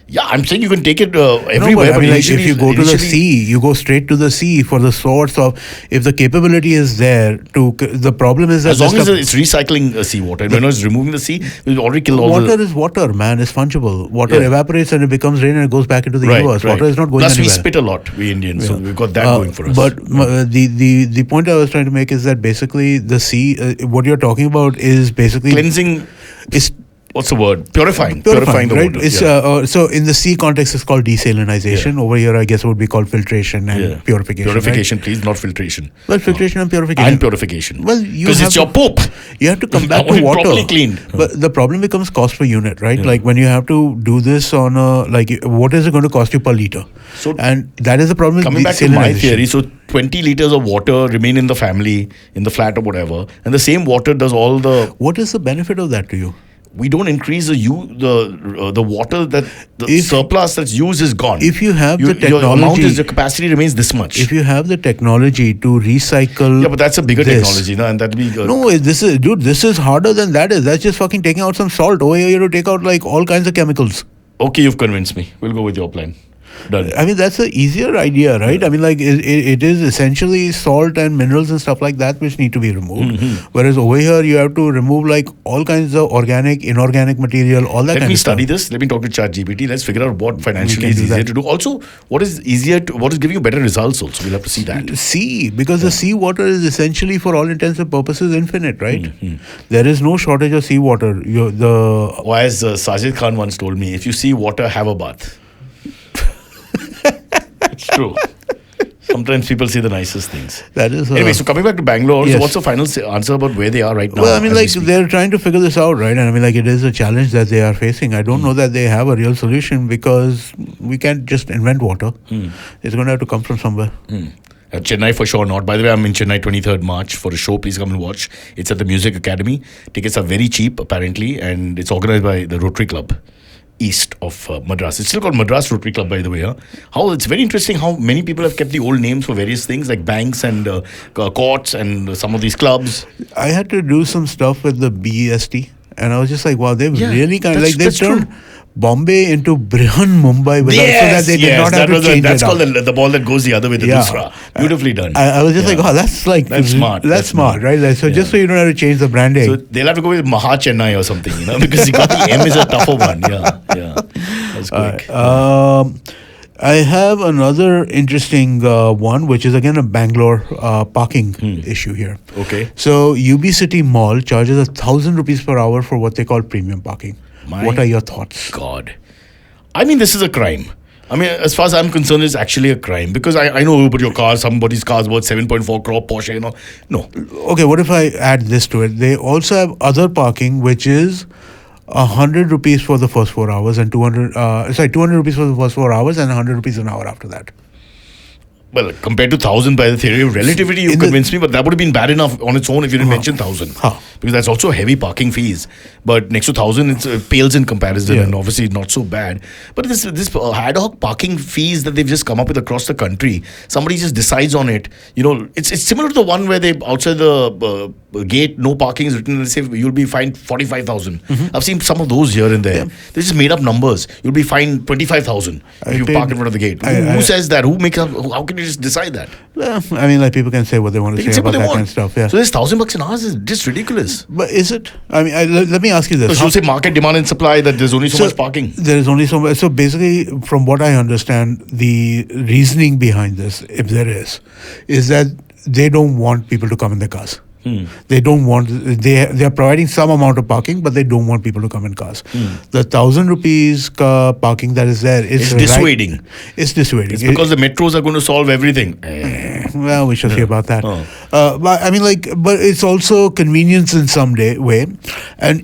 Yeah, I'm saying you can take it No, everywhere. but I mean, like, if initially- you go to the initially- sea, you go straight to the sea for the source of. If the capability is there to, the problem is that as long this as stuff- it's recycling seawater, when it's removing the sea, we'll already kill all water the... is water, man. It's fungible. Water Yeah. evaporates and it becomes rain and it goes back into the Right, universe. right. Water is not going Plus, anywhere. we spit a lot, we Indians, so we've got that going for us. But the point I was trying to make is that basically the sea, what you're talking about is basically Cleansing, It's what's the word? Purifying the right? water. It's so in the sea context, it's called desalinization. Over here, I guess it would be called filtration and purification. Purification, please, not filtration. Well, filtration and purification. And purification. Well, you because have it's your poop. You have to come I back want to it water. properly cleaned. But the problem becomes cost per unit, right? Like when you have to do this on a what is it going to cost you per liter? So and that is the problem. With Coming back to my desalinization. theory, so 20 liters of water remain in the family, in the flat or whatever, and the same water does all the... What is the benefit of that to you? We don't increase the water that the If- surplus that's used is gone. If you have the your amount technology- is the capacity remains this much. If you have the technology to recycle, Yeah, but that's a bigger this- technology, no? And that'd be No, this is dude. This is harder than that is. That's just fucking taking out some salt. Over here, you have to take out like all kinds of chemicals. Okay, you've convinced me. We'll go with your plan. Done. I mean, that's an easier idea, right? I mean, like it is essentially salt and minerals and stuff like that which need to be removed. Whereas over here, you have to remove like all kinds of organic, inorganic material, all that Let kind me of study stuff. this. Let me talk to ChatGPT. Let's figure out what financially can is do easier that. to do. Also, what is easier to, what is giving you better results also. We'll have to see that. Sea, because the sea water is essentially, for all intents and purposes, infinite, right? There is no shortage of sea water. Or as Sajid Khan once told me, if you see water, have a bath. It's true. Sometimes people say the nicest things. That is. Anyway, so coming back to Bangalore, Yes. so what's the final answer about where they are right now? Well, I mean, as we like speak? they're trying to figure this out, right? And I mean, like it is a challenge that they are facing. I don't know that they have a real solution because we can't just invent water. It's going to have to come from somewhere. Chennai for sure not. By the way, I'm in Chennai 23rd March for a show. Please come and watch. It's at the Music Academy. Tickets are very cheap apparently, and it's organized by the Rotary Club east of Madras. It's still called Madras Rotary Club, by the way. Huh? How it's very interesting how many people have kept the old names for various things like banks and courts and some of these clubs. I had to do some stuff with the BEST, and I was just like, wow, they've Yeah, really kind of that's- like they've that's turned true. Bombay into Brihan Mumbai without, so that they did not have to change that's it called up. the ball that goes the other way, the dusra. Beautifully done. I was just like, oh, that's like That's smart. That's smart, right? Like, so just so you don't have to change the branding. So they'll have to go with Maha Chennai or something, because you got the M is a tougher one. Yeah. That's quick. I have another interesting one, which is again a Bangalore parking issue here. Okay. So UB City Mall charges 1,000 rupees per hour for what they call premium parking. My What are your thoughts? God. I mean, this is a crime. I mean, as far as I'm concerned, it's actually a crime because I know, but your car, somebody's car is worth 7.4 crore Porsche, No. Okay, what if I add this to it? They also have other parking, which is 100 rupees for the first 4 hours and 200 rupees for the first 4 hours and 100 rupees an hour after that. Well, compared to 1,000 by the theory of relativity, you In the- convinced me, but that would have been bad enough on its own if you didn't mention 1,000. Huh. Because that's also heavy parking fees. But next to 1,000, it pales in comparison Yeah. and obviously not so bad. But this ad hoc parking fees that they've just come up with across the country, somebody just decides on it. It's similar to the one where they outside the gate, no parking is written, and they say you'll be fined 45,000. I've seen some of those here and there. They just made up numbers. You'll be fined 25,000 if you park in front of the gate. Who says that? Who makes up? How can you just decide that? Well, I mean, like people can say what they want to They can say say what about they that kind want. of stuff. Yeah. So this $1,000 an hour is just ridiculous. But is it? I mean, let me ask you this. So she'll say market demand and supply that there's only so much parking. There is only so much. So basically, from what I understand, the reasoning behind this, if there is that they don't want people to come in their cars. They don't want. They are providing some amount of parking, but they don't want people to come in cars. The 1,000 rupees parking that is there is It's dissuading. It's dissuading. It's because the metros are going to solve everything. Well, we shall see about that. Oh. But I mean, like, but it's also convenience in some way, and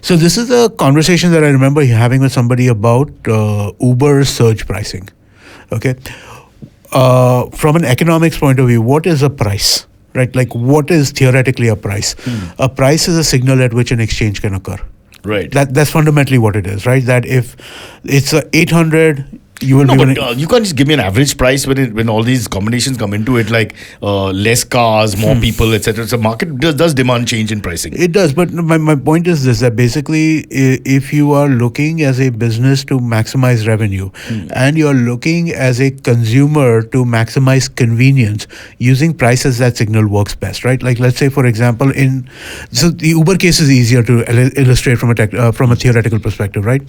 so this is a conversation that I remember having with somebody about Uber surge pricing. Okay, from an economics point of view, what is a price? Right, like what is theoretically a price? A price is a signal at which an exchange can occur. Right. That's fundamentally what it is, right? That if it's a 800, you will No, be but winning. you can't just give me an average price when all these combinations come into it, like less cars, more people, etc. So market does demand change in pricing. It does, but my point is this: that basically, if you are looking as a business to maximize revenue, and you're looking as a consumer to maximize convenience, using price as that signal works best, right? Like, let's say, for example, so the Uber case is easier to illustrate from a theoretical perspective, right?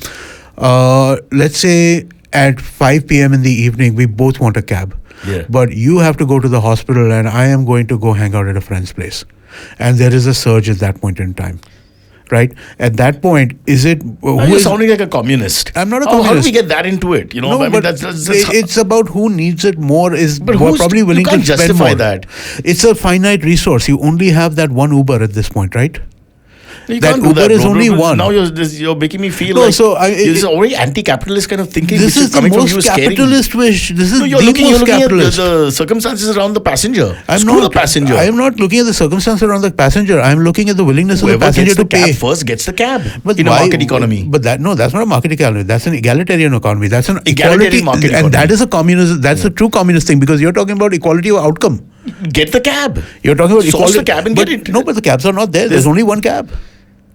Let's say at 5 p.m. in the evening, we both want a cab. Yeah. But you have to go to the hospital and I am going to go hang out at a friend's place. And there is a surge at that point in time. Right? At that point, is it... You're sounding like a communist. I'm not a How do communist. we get that into it? You know, No, I mean, but that's it's about who needs it more But who are probably willing you can't to spend justify more. that. It's a finite resource. You only have that one Uber at this point, right? You That can't do Uber is bro. only But one. Now you're making me feel No, like so this is already anti-capitalist kind of thinking. This which is the coming from you most scary. capitalist wish. This is No, you're the looking most at capitalist. the circumstances around the passenger. I'm Screw the not. passenger. I am not looking at the circumstance around the passenger. I'm looking at the willingness of Whoever the passenger gets the to pay. cab first gets the cab But in a why- market economy. But that's not a market economy. That's an egalitarian economy. That's an Egalitarian equality, market and that economy. is a communist. That's a true communist thing because you're talking about equality of outcome. Get the cab. You're talking about Source equality. the cab and but, get it. No, but the cabs are not there. There's only one cab.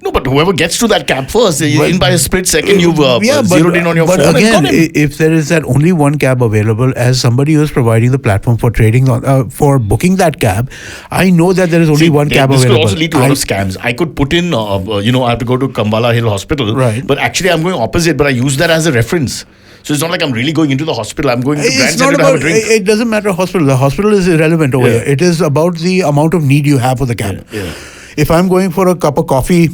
No, but whoever gets to that cab first, But- in by a split second, you've zeroed in on your but phone again, and got him. if there is that only one cab available, as somebody who is providing the platform for trading for booking that cab, I know that there is only one cab this available. could also lead to a lot of scams. I could put in, I have to go to Kambala Hill Hospital, Right. but actually I'm going opposite, but I use that as a reference. So it's not like I'm really going into the hospital. I'm going to Grand It's not Center to have a about. drink. It doesn't matter hospital. The hospital is irrelevant over Yeah. here. It is about the amount of need you have for the cab. Yeah, yeah. If I'm going for a cup of coffee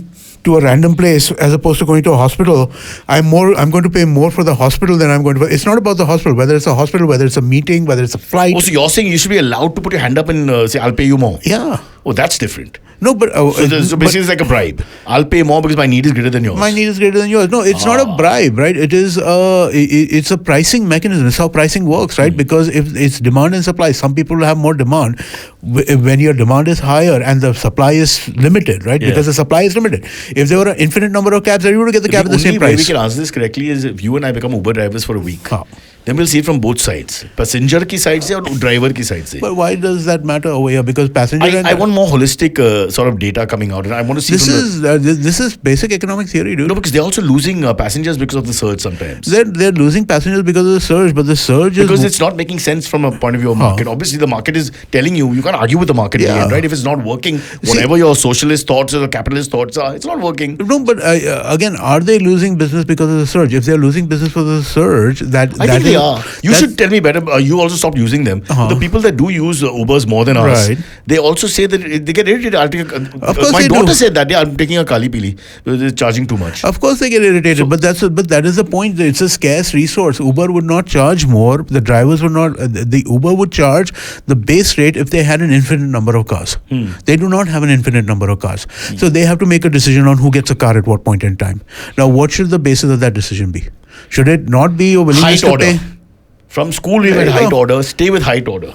to a random place as opposed to going to a hospital, I'm going to pay more for the hospital than I'm going to. It's not about the hospital. Whether it's a hospital, whether it's a meeting, whether it's a flight. Oh, so you're saying you should be allowed to put your hand up and say, I'll pay you more. Yeah. Oh, that's different. No, but So basically it's like a bribe. I'll pay more because my need is greater than yours. my need is greater than yours. No, it's not a bribe, right? It is it's a pricing mechanism. It's how pricing works, right? Because if it's demand and supply, some people have more demand. When your demand is higher and the supply is limited, right? Yeah. Because the supply is limited. If there were an infinite number of cabs, everyone would get the cab at the same only way we price. can answer this correctly is if you and I become Uber drivers for a week. Huh. Then we'll see it from both sides. Passenger ki side se or driver ki side se. But why does that matter over here? Because passenger. I want more holistic sort of data coming out, and I want to see this is basic economic theory, dude. no, because they're also losing passengers because of the surge sometimes. They're losing passengers because of the surge, but the surge Because is it's not making sense from a point of view of market. Obviously, the market is telling you can't argue with the market in the Yeah. end, right? If it's not working, whatever your socialist thoughts or capitalist thoughts are, it's not working. No, but again, are they losing business because of the surge? If they're losing business for the surge, I think they are. You should tell me better. You also stopped using them. The people that do use Ubers more than us, Right. they also say that they get irritated. I'll take course my they daughter do. said that I'm taking a Kali Pili. They're charging too much. Of course, they get irritated, but that is the point. It's a scarce resource. Uber would not charge more. The drivers would not. The Uber would charge the base rate if they had an infinite number of cars. They do not have an infinite number of cars, so they have to make a decision on who gets a car at what point in time. Now, what should the basis of that decision be? Should it not be your willingness Height to order. pay? From school, we There had you height go. order. Stay with height order.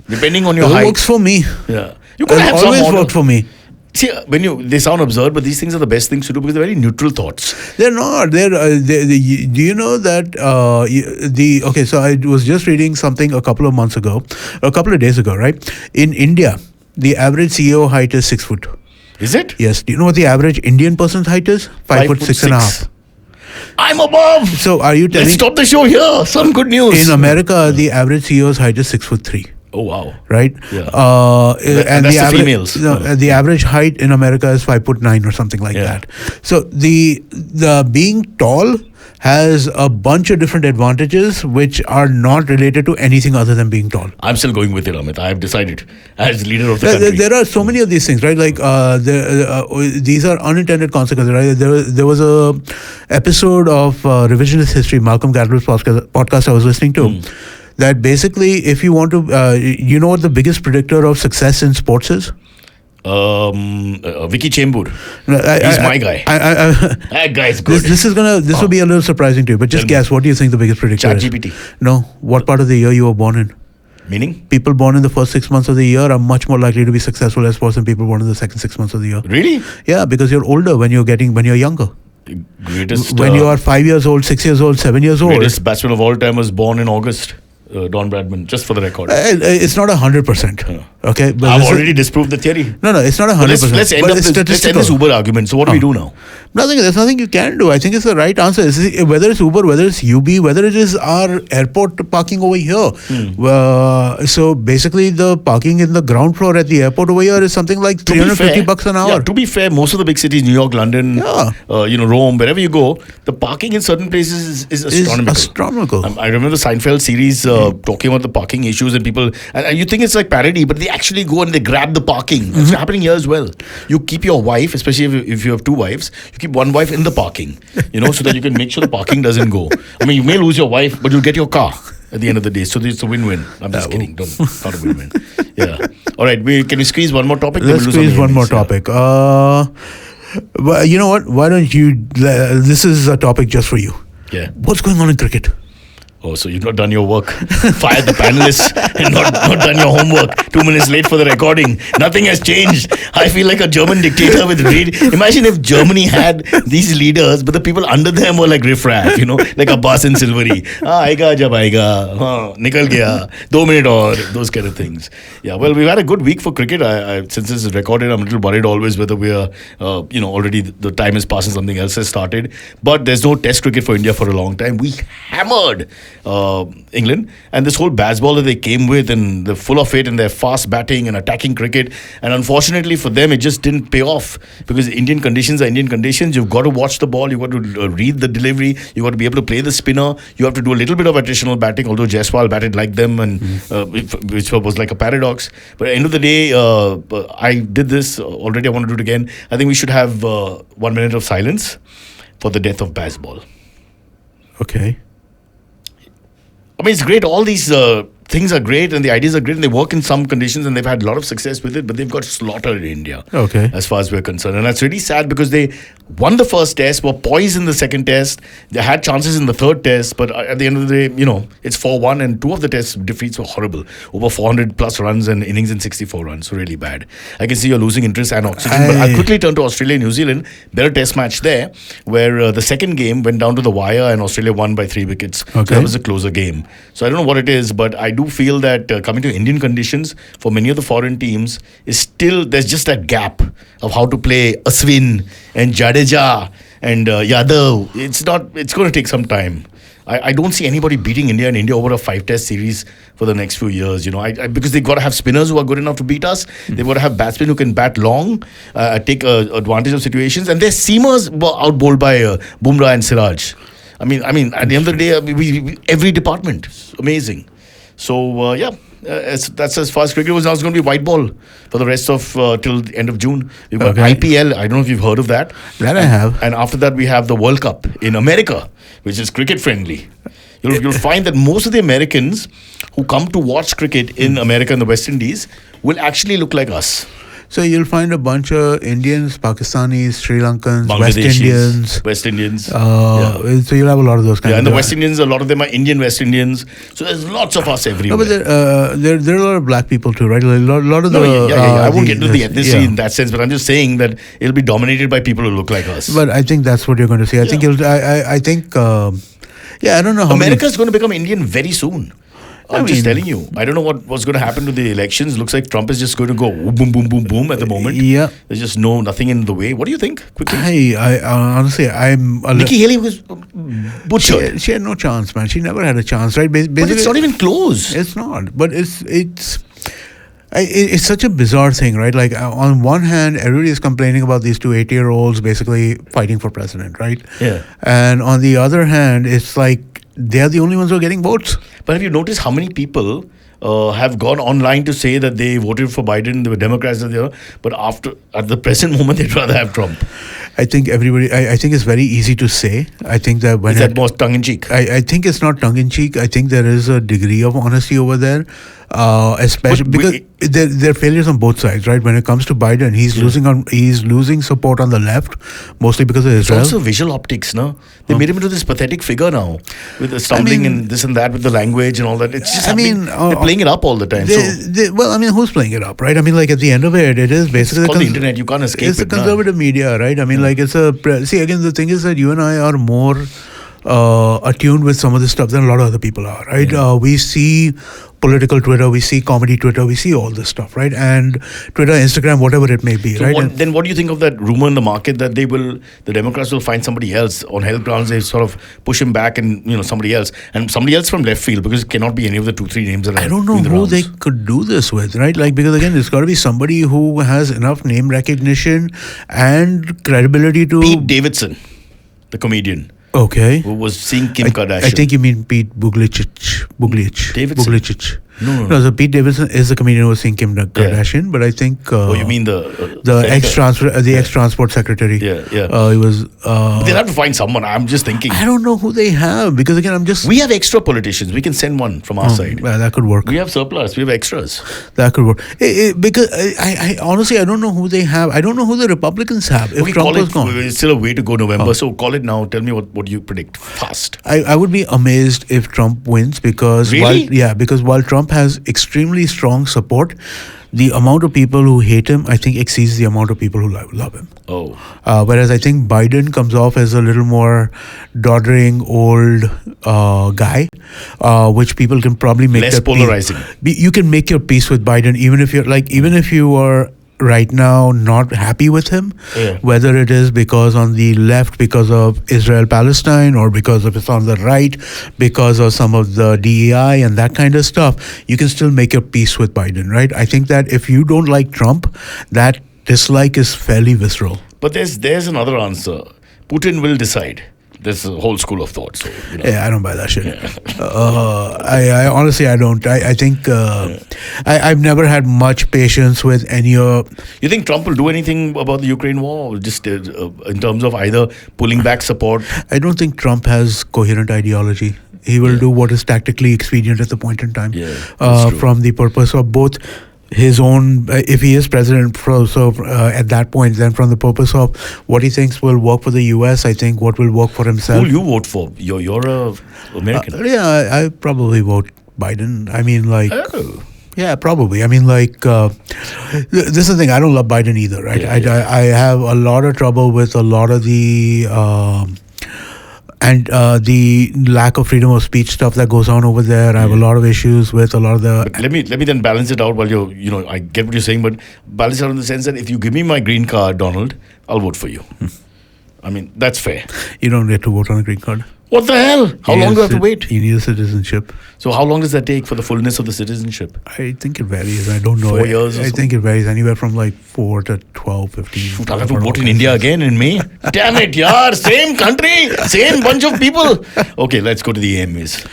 Depending on your It height. works for me. Yeah. You could It have some always order. worked for me. See, they sound absurd, but these things are the best things to do because they're very neutral thoughts. They're not. Do you know that okay, so I was just reading something a couple of days ago, right? In India, the average CEO height is 6 foot. Is it? Yes. Do you know what the average Indian person's height is? 5'6.5". I'm above. So are you Let's telling stop the show here. Some good news. in America the average CEO's height is 6'3"? Oh wow. Right? Yeah. And that's the the average, females. the average height in America is 5'9" or something like Yeah. that. So the being tall has a bunch of different advantages which are not related to anything other than being tall. I'm still going with it, Amit. I have decided as leader of the country. There are so many of these things, right? Like these are unintended consequences, right? There was a episode of Revisionist History, Malcolm Gladwell's podcast I was listening to. That basically, if you want to, you know what the biggest predictor of success in sports is? Vicky Chambur. He's my guy. That guy's good. This will be a little surprising to you, but just Tell me. guess, what do you think the biggest predictor is? ChatGPT. No. What part of the year you were born in? Meaning? People born in the first 6 months of the year are much more likely to be successful as sports than people born in the second 6 months of the year. Really? Yeah, because you're older when you're younger. greatest. when you are 5 years old, 6 years old, 7 years old. Greatest batsman of all time was born in August. Don Bradman, just for the record. It's not 100%. Okay, but I've already disproved the theory. No, it's not 100%. Let's end this Uber argument. So what do we do now? Nothing. There's nothing you can do. I think it's the right answer. Whether it's Uber, whether it's UB, whether it is our airport parking over here. So basically, the parking in the ground floor at the airport over here is something like $350 an hour. Yeah, to be fair, most of the big cities, New York, London, Rome, wherever you go, the parking in certain places is astronomical. I remember the Seinfeld series talking about the parking issues and people, and you think it's like parody, but they actually go and they grab the parking. It's happening here as well. You keep your wife, especially if you have two wives, you keep one wife in the parking, so that you can make sure the parking doesn't go. I mean, you may lose your wife, but you'll get your car at the end of the day. So it's a win-win. I'm just kidding. Not a win-win. Yeah. All right. Can we squeeze one more topic? Let's squeeze one more topic. Well, you know what? Why don't you? This is a topic just for you. Yeah. What's going on in cricket? Oh, so you've not done your work. Fired the panelists and not done your homework. 2 minutes late for the recording. Nothing has changed. I feel like a German dictator with Imagine if Germany had these leaders, but the people under them were like riffraff, like Abbas and Silvery. Aega jab aega. Nikal gaya. 2 minute or those kind of things. Yeah, well, we've had a good week for cricket. Since this is recorded, I'm a little worried always whether we are, already the time has passed and something else has started. But there's no test cricket for India for a long time. We hammered England, and this whole baseball that they came with, and they're full of it, and they're fast batting and attacking cricket, and unfortunately for them it just didn't pay off because Indian conditions are Indian conditions. You've got to watch the ball, you've got to read the delivery, you've got to be able to play the spinner, you have to do a little bit of attritional batting, although Jaiswal batted like them, and which was like a paradox. But at the end of the day, I did this already, I want to do it again. I think we should have 1 minute of silence for the death of baseball. Okay. I mean, it's great. All these things are great and the ideas are great and they work in some conditions and they've had a lot of success with it, but they've got slaughtered in India. Okay. As far as we're concerned. And that's really sad because they won the first test, were poised in the second test. They had chances in the third test, but at the end of the day, it's 4-1 and two of the test defeats were horrible. Over 400 plus runs and innings in 64 runs. So really bad. I can see you're losing interest and oxygen. But I'll quickly turn to Australia and New Zealand. Better test match there where the second game went down to the wire and Australia won by 3 wickets. Okay. So that was a closer game. So I don't know what it is, but I do feel that coming to Indian conditions for many of the foreign teams is still, there's just that gap of how to play Ashwin and Jadeja and Yadav. It's going to take some time. I don't see anybody beating India and India over a 5-test series for the next few years, because they've got to have spinners who are good enough to beat us. They've got to have batsmen who can bat long, take advantage of situations, and their seamers were out-bowled by Bumrah and Siraj. I mean, at the end of the day, we every department, amazing. So that's as far as cricket was. Now it's going to be white ball for the rest of till the end of June. We've got IPL. I don't know if you've heard of that. That I have. And after that, we have the World Cup in America, which is cricket friendly. You'll find that most of the Americans who come to watch cricket in America and the West Indies will actually look like us. So you'll find a bunch of Indians, Pakistanis, Sri Lankans, West Indians. So you'll have a lot of those kinds. Yeah, and the West Indians, a lot of them are Indian West Indians. So there's lots of us everywhere. No, but there are a lot of black people too, right? A lot of I won't get into the ethnicity in that sense, but I'm just saying that it'll be dominated by people who look like us. But I think that's what you're going to see. I think I don't know how America's going to become Indian very soon. I'm just telling you. I don't know what's going to happen to the elections. Looks like Trump is just going to go boom, boom, boom, boom at the moment. Yeah. There's just nothing in the way. What do you think? Quickly. I honestly, I'm... Nikki Haley was butchered. She had no chance, man. She never had a chance, right? But it's not even close. It's not. But it's such a bizarre thing, right? Like, on one hand, everybody is complaining about these two 80-year-olds basically fighting for president, right? Yeah. And on the other hand, it's like they're the only ones who are getting votes. But have you noticed how many people have gone online to say that they voted for Biden, they were Democrats, but at the present moment, they'd rather have Trump? I think I think it's very easy to say. I think that is that more tongue-in-cheek? I think it's not tongue-in-cheek. I think there is a degree of honesty over there. especially because there are failures on both sides, right? When it comes to Biden, he's losing support on the left, mostly because of Israel. It's also visual optics, no? They made him into this pathetic figure now, with the stumbling and this and that, with the language and all that. It's just they're playing it up all the time. Who's playing it up, right? I mean, like at the end of it is basically it's called the internet. You can't escape it. It's a conservative media, right? I mean, like see, again, the thing is that you and I are more attuned with some of this stuff than a lot of other people are, right? We see political Twitter, we see comedy Twitter, we see all this stuff, right? And Twitter, Instagram, whatever it may be, so right? Then what do you think of that rumor in the market that the Democrats will find somebody else on health grounds? They sort of push him back and somebody else from left field, because it cannot be any of the 2-3 names that I don't know who they could do this with, right? Like, because again, it's got to be somebody who has enough name recognition and credibility to... Pete Davidson, the comedian. Okay. Who was seeing Kim Kardashian. I think you mean Pete Buttigieg. Davidson. Buttigieg. No. So Pete Davidson is the comedian who was seeing Kim Kardashian, but I think... you mean the ex-transport secretary. Yeah. He was... they'll have to find someone. I'm just thinking. I don't know who they have, because again, we have extra politicians. We can send one from our side. Well, that could work. We have surplus. We have extras. That could work. Because I honestly, I don't know who they have. I don't know who the Republicans have if Trump was gone. It's still a way to go November, so call it now. Tell me what you predict fast. I would be amazed if Trump wins, because while Trump has extremely strong support, the amount of people who hate him, I think, exceeds the amount of people who love him. Whereas I think Biden comes off as a little more doddering old guy, which people can probably make less polarizing. You can make your peace with Biden, even if you are right now not happy with him, whether it is because on the left because of Israel-Palestine, or because of it's on the right because of some of the DEI and that kind of stuff, you can still make your peace with Biden, right? I think that if you don't like Trump, that dislike is fairly visceral. But there's another answer. Putin will decide. There's a whole school of thought. So, Yeah, I don't buy that shit. I honestly, I don't. I think I've never had much patience with any of... You think Trump will do anything about the Ukraine war, or just in terms of either pulling back support? I don't think Trump has coherent ideology. He will do what is tactically expedient at the point in time, from the purpose of both his own, if he is president, at that point, then from the purpose of what he thinks will work for the US, I think what will work for himself. Who will you vote for? You're a American. I probably vote Biden. I mean, like... Yeah, probably. I mean, like, this is the thing. I don't love Biden either, right? I have a lot of trouble with a lot of the... the lack of freedom of speech stuff that goes on over there. I have a lot of issues with a lot of the... But let me then balance it out while I get what you're saying, but balance it out in the sense that if you give me my green card, Donald, I'll vote for you. I mean, that's fair. You don't get to vote on a green card. What the hell? How long do I have to wait? You need a citizenship. So how long does that take for the fullness of the citizenship? I think it varies. I don't know. 4 years or I think it varies anywhere from like 4 to 12, 15. Shoot, I'll have to vote in India again in May. Damn it, yaar. Same country, same bunch of people. Okay, let's go to the AMAs.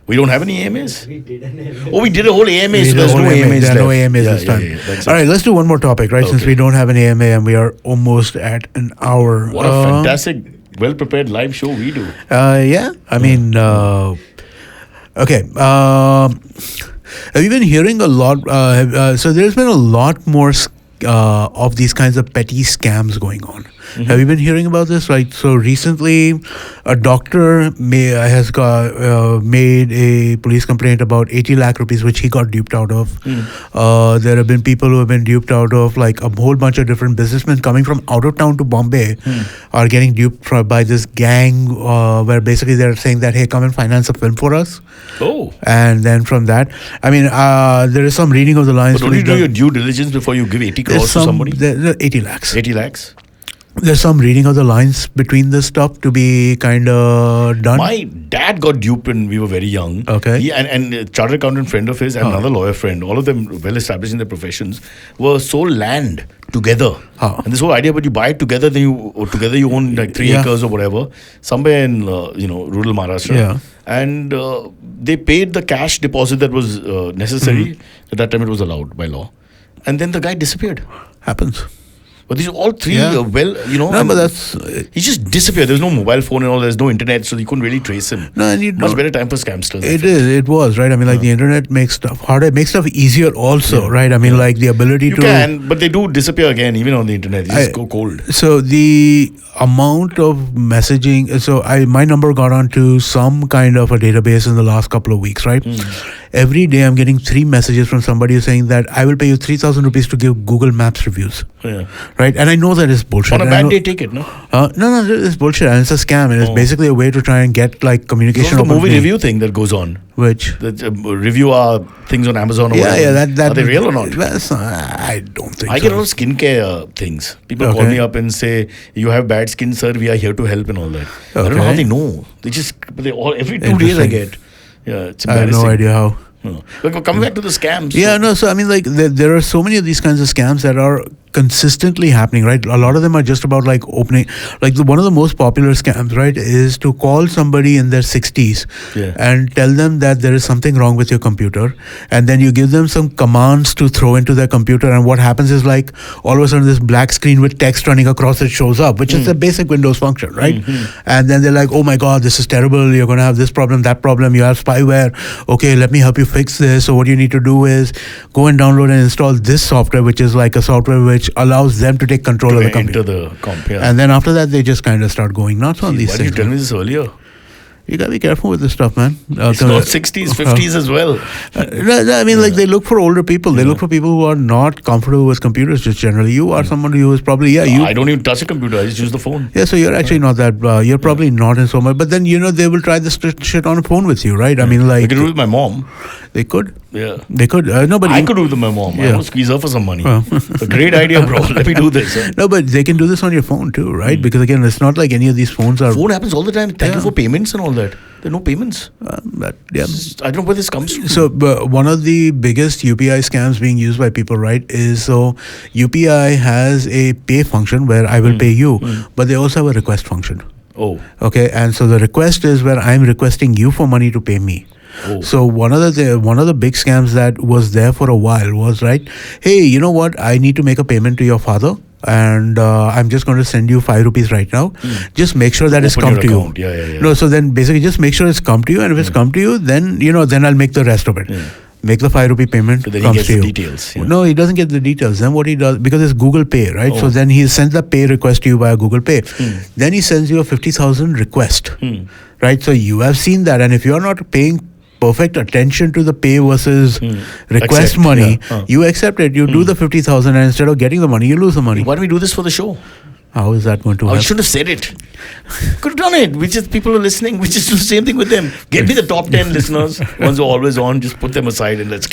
We don't have any AMAs? We did an AMA. Oh, we did a whole AMA, so there's no AMAs There are no left. AMAs this time. That's All it. right, let's do one more topic, right? Since Okay. we don't have an AMA and we are almost at an hour. What a fantastic, well-prepared live show we do. Yeah, I mean, okay. Have you been hearing a lot? So there's been a lot more of these kinds of petty scams going on. Have you been hearing about this? Right. So recently, a doctor has made a police complaint about 80 lakh rupees, which he got duped out of. There have been people who have been duped out of, like a whole bunch of different businessmen coming from out of town to Bombay are getting duped by this gang where basically they're saying that, hey, come and finance a film for us. Oh. And then from that, I mean, there is some reading of the lines. But don't you do your due diligence before you give 80 crores to somebody? 80 lakhs. 80 lakhs? There's some reading of the lines between this stuff to be kind of done. My dad got duped when we were very young. Okay. He, and a chartered accountant friend of his and another lawyer friend, all of them well established in their professions, were sold land together. And this whole idea, but you buy it together, then you own like 3 acres or whatever, somewhere in rural Maharashtra. Yeah. And they paid the cash deposit that was necessary. At that time, it was allowed by law. And then the guy disappeared. Happens. But these are all three, Yeah. No, No, but that's he just disappeared. There's no mobile phone and all. There's no internet, so you couldn't really trace him. no, and you Much don't- better time for scamsters. I It feel. is. It was right. I mean, like the internet makes stuff harder. It makes stuff easier, also, right? I mean, like the ability You to. can, but they do disappear again, even on the internet. They just go cold. So the amount of messaging. So my number got onto some kind of a database in the last couple of weeks, right? Every day I'm getting 3 messages from somebody who's saying that I will pay you 3,000 rupees to give Google Maps reviews. Yeah. Right, and I know that is bullshit. On a And I bad know- day, take it, no? no, it's bullshit, and it's a scam, and it's basically a way to try and get like communication. What's the open movie to me. review thing that goes on? Which The review things on Amazon or whatever. that Are they real or not? That's not, I don't think. I so. get a lot of skincare things. People call Okay. me up and say, "You have bad skin, sir. We are here to help," and all that. I don't know how Okay. they know. They all every 2 days I Interesting. get. Yeah, it's I have embarrassing. no idea how. No. But coming back to the scams. Yeah, no. So I mean, like, there are so many of these kinds of scams that are consistently happening, right? A lot of them are just about like opening, like one of the most popular scams, right, is to call somebody in their 60s Yeah. and tell them that there is something wrong with your computer, and then you give them some commands to throw into their computer, and what happens is like all of a sudden this black screen with text running across it shows up, which is the basic Windows function, right? And then they're like, oh my God, this is terrible. You're going to have this problem, that problem. You have spyware. Okay, let me help you fix this. So what you need to do is go and download and install this software, which is like a software which allows them to take control of the enter computer. the comp. Yeah. And then after that, they just kind of start going nuts on these Why did you things. tell me this earlier? You gotta be careful with this stuff, man. It's not 60s, 50s as well. I mean, like they look for older people. They look for people who are not comfortable with computers. Just generally, you are someone who is probably you. I don't even touch a computer. I just use the phone. Yeah, so you're actually not that. You're probably not in so much. But then they will try this shit on a phone with you, right? I mean, I like could do it with my mom. they could. Yeah. They could. No, but I could do it with my mom. I Yeah. want to squeeze her for some money. Well. It's a great idea, bro. Let me do this. No, but they can do this on your phone too, right? Because again, it's not like any of these phones are. Phone happens all the time. Thank you Yeah. for payments and all that. There are no payments. But yeah. I don't know where this comes from. So one of the biggest UPI scams being used by people, right, is so UPI has a pay function where I will pay you, but they also have a request function. Oh. Okay, and so the request is where I'm requesting you for money to pay me. Oh. So one of the big scams that was there for a while was, right, hey, you know what? I need to make a payment to your father, and I'm just going to send you 5 rupees right now. Just make sure that it's Open come your to account. you. Yeah. No, so then basically just make sure it's come to you, and if it's come to you, then then I'll make the rest of it. Make the 5 rupee payment. So then he comes gets to the you. details. Yeah. No, he doesn't get the details. Then what he does, because it's Google Pay, right? So Oh. then he sends the pay request to you via Google Pay. Then he sends you a 50,000 request, right? So you have seen that, and if you are not paying perfect attention to the pay versus request Accept, money, yeah. you accept it. You do the 50,000, and instead of getting the money, you lose the money. Why don't we do this for the show? How is that going to I help? should have said it. Could have done it. Which is people are listening. We just do the same thing with them. Get me the top 10 listeners. Ones who are always on. Just put them aside and let's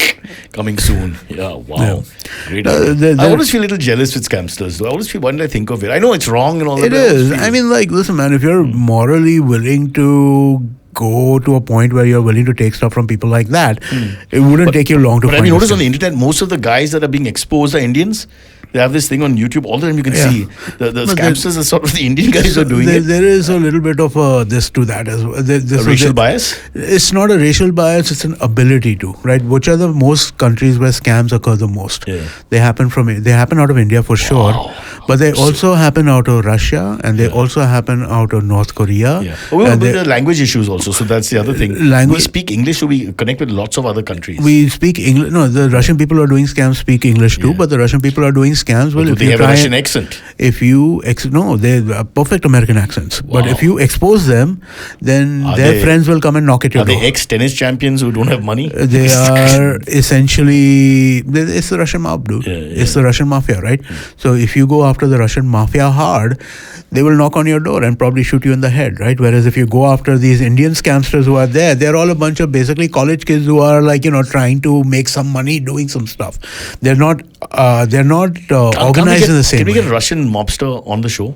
coming soon. Yeah. Wow. Yeah. Great. Uh, idea. there- I always feel a little jealous with scamsters. Though. I always feel, why did I think of it? I know it's wrong and all that. It but I always is. feel- I mean, like, listen, man, if you're morally willing to go to a point where you're willing to take stuff from people like that, it wouldn't take you long to But find have you noticed this on the thing. internet, most of the guys that are being exposed are Indians? They have this thing on YouTube all the time. You can Yeah. see the But scamsters are sort of the Indian guys who are doing it. There is a little bit of this to that as well. A racial bias. It's not a racial bias, it's an ability to, right? Which are the most countries where scams occur the most? Yeah. They happen out of India for sure, but they also happen out of Russia, and they also happen out of North Korea. Yeah. Well, and there are language issues also, so that's the other thing. Language- We speak English, so we connect with lots of other countries. we speak English. No, the Russian people who are doing scams speak English too, Yeah. but the Russian people are doing scams. Well, Do if they you have a try Russian accent? If you no, they are perfect American accents. But Wow. if you expose them, then Are their they- friends will come and knock at your Are they door. ex-tennis champions who don't have money? They are essentially it's the Russian mob, dude. Yeah. It's the Russian mafia, right? So if you go after the Russian mafia hard, they will knock on your door and probably shoot you in the head, right? Whereas if you go after these Indian scamsters who are there, they're all a bunch of basically college kids who are like trying to make some money doing some stuff. They're not organized in the same Can we way. get a Russian mobster on the show?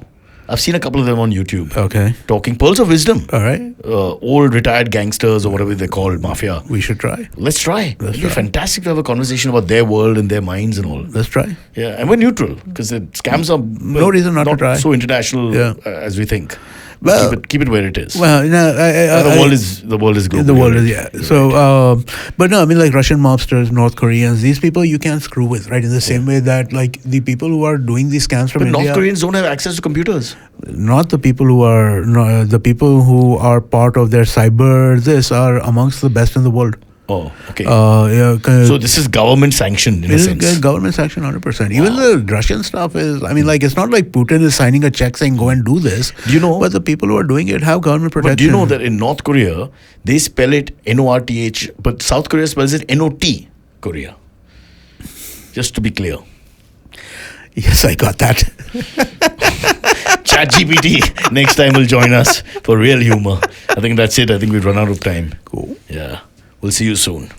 I've seen a couple of them on YouTube. Okay. Talking pearls of wisdom. All right. Old retired gangsters or whatever they're called, mafia. We should try. Let's try. It'd be try. fantastic to have a conversation about their world and their minds and all. Let's try. Yeah, and we're neutral because the scams are No reason not to try. so international Yeah. as we think. Well, keep it where it is. Well, no, The world is global. the world is, right? yeah. You're So, right. but no, I mean, like Russian mobsters, North Koreans, these people you can't screw with, right? In the same way that like the people who are doing these scams from But India, North Koreans don't have access to computers. not the people who are no, the people who are part of their cyber this are amongst the best in the world. Oh, okay. Yeah, So this is government sanctioned in a it sense. is government sanction 100%. Even the Russian stuff is, I mean, like it's not like Putin is signing a check saying go and do this. Do you know? But the people who are doing it have government protection. But do you know that in North Korea, they spell it North, but South Korea spells it Not, Korea. Just to be clear. Yes, I got that. ChatGPT next time will join us for real humor. I think that's it. I think we've run out of time. Cool. Yeah. We'll see you soon.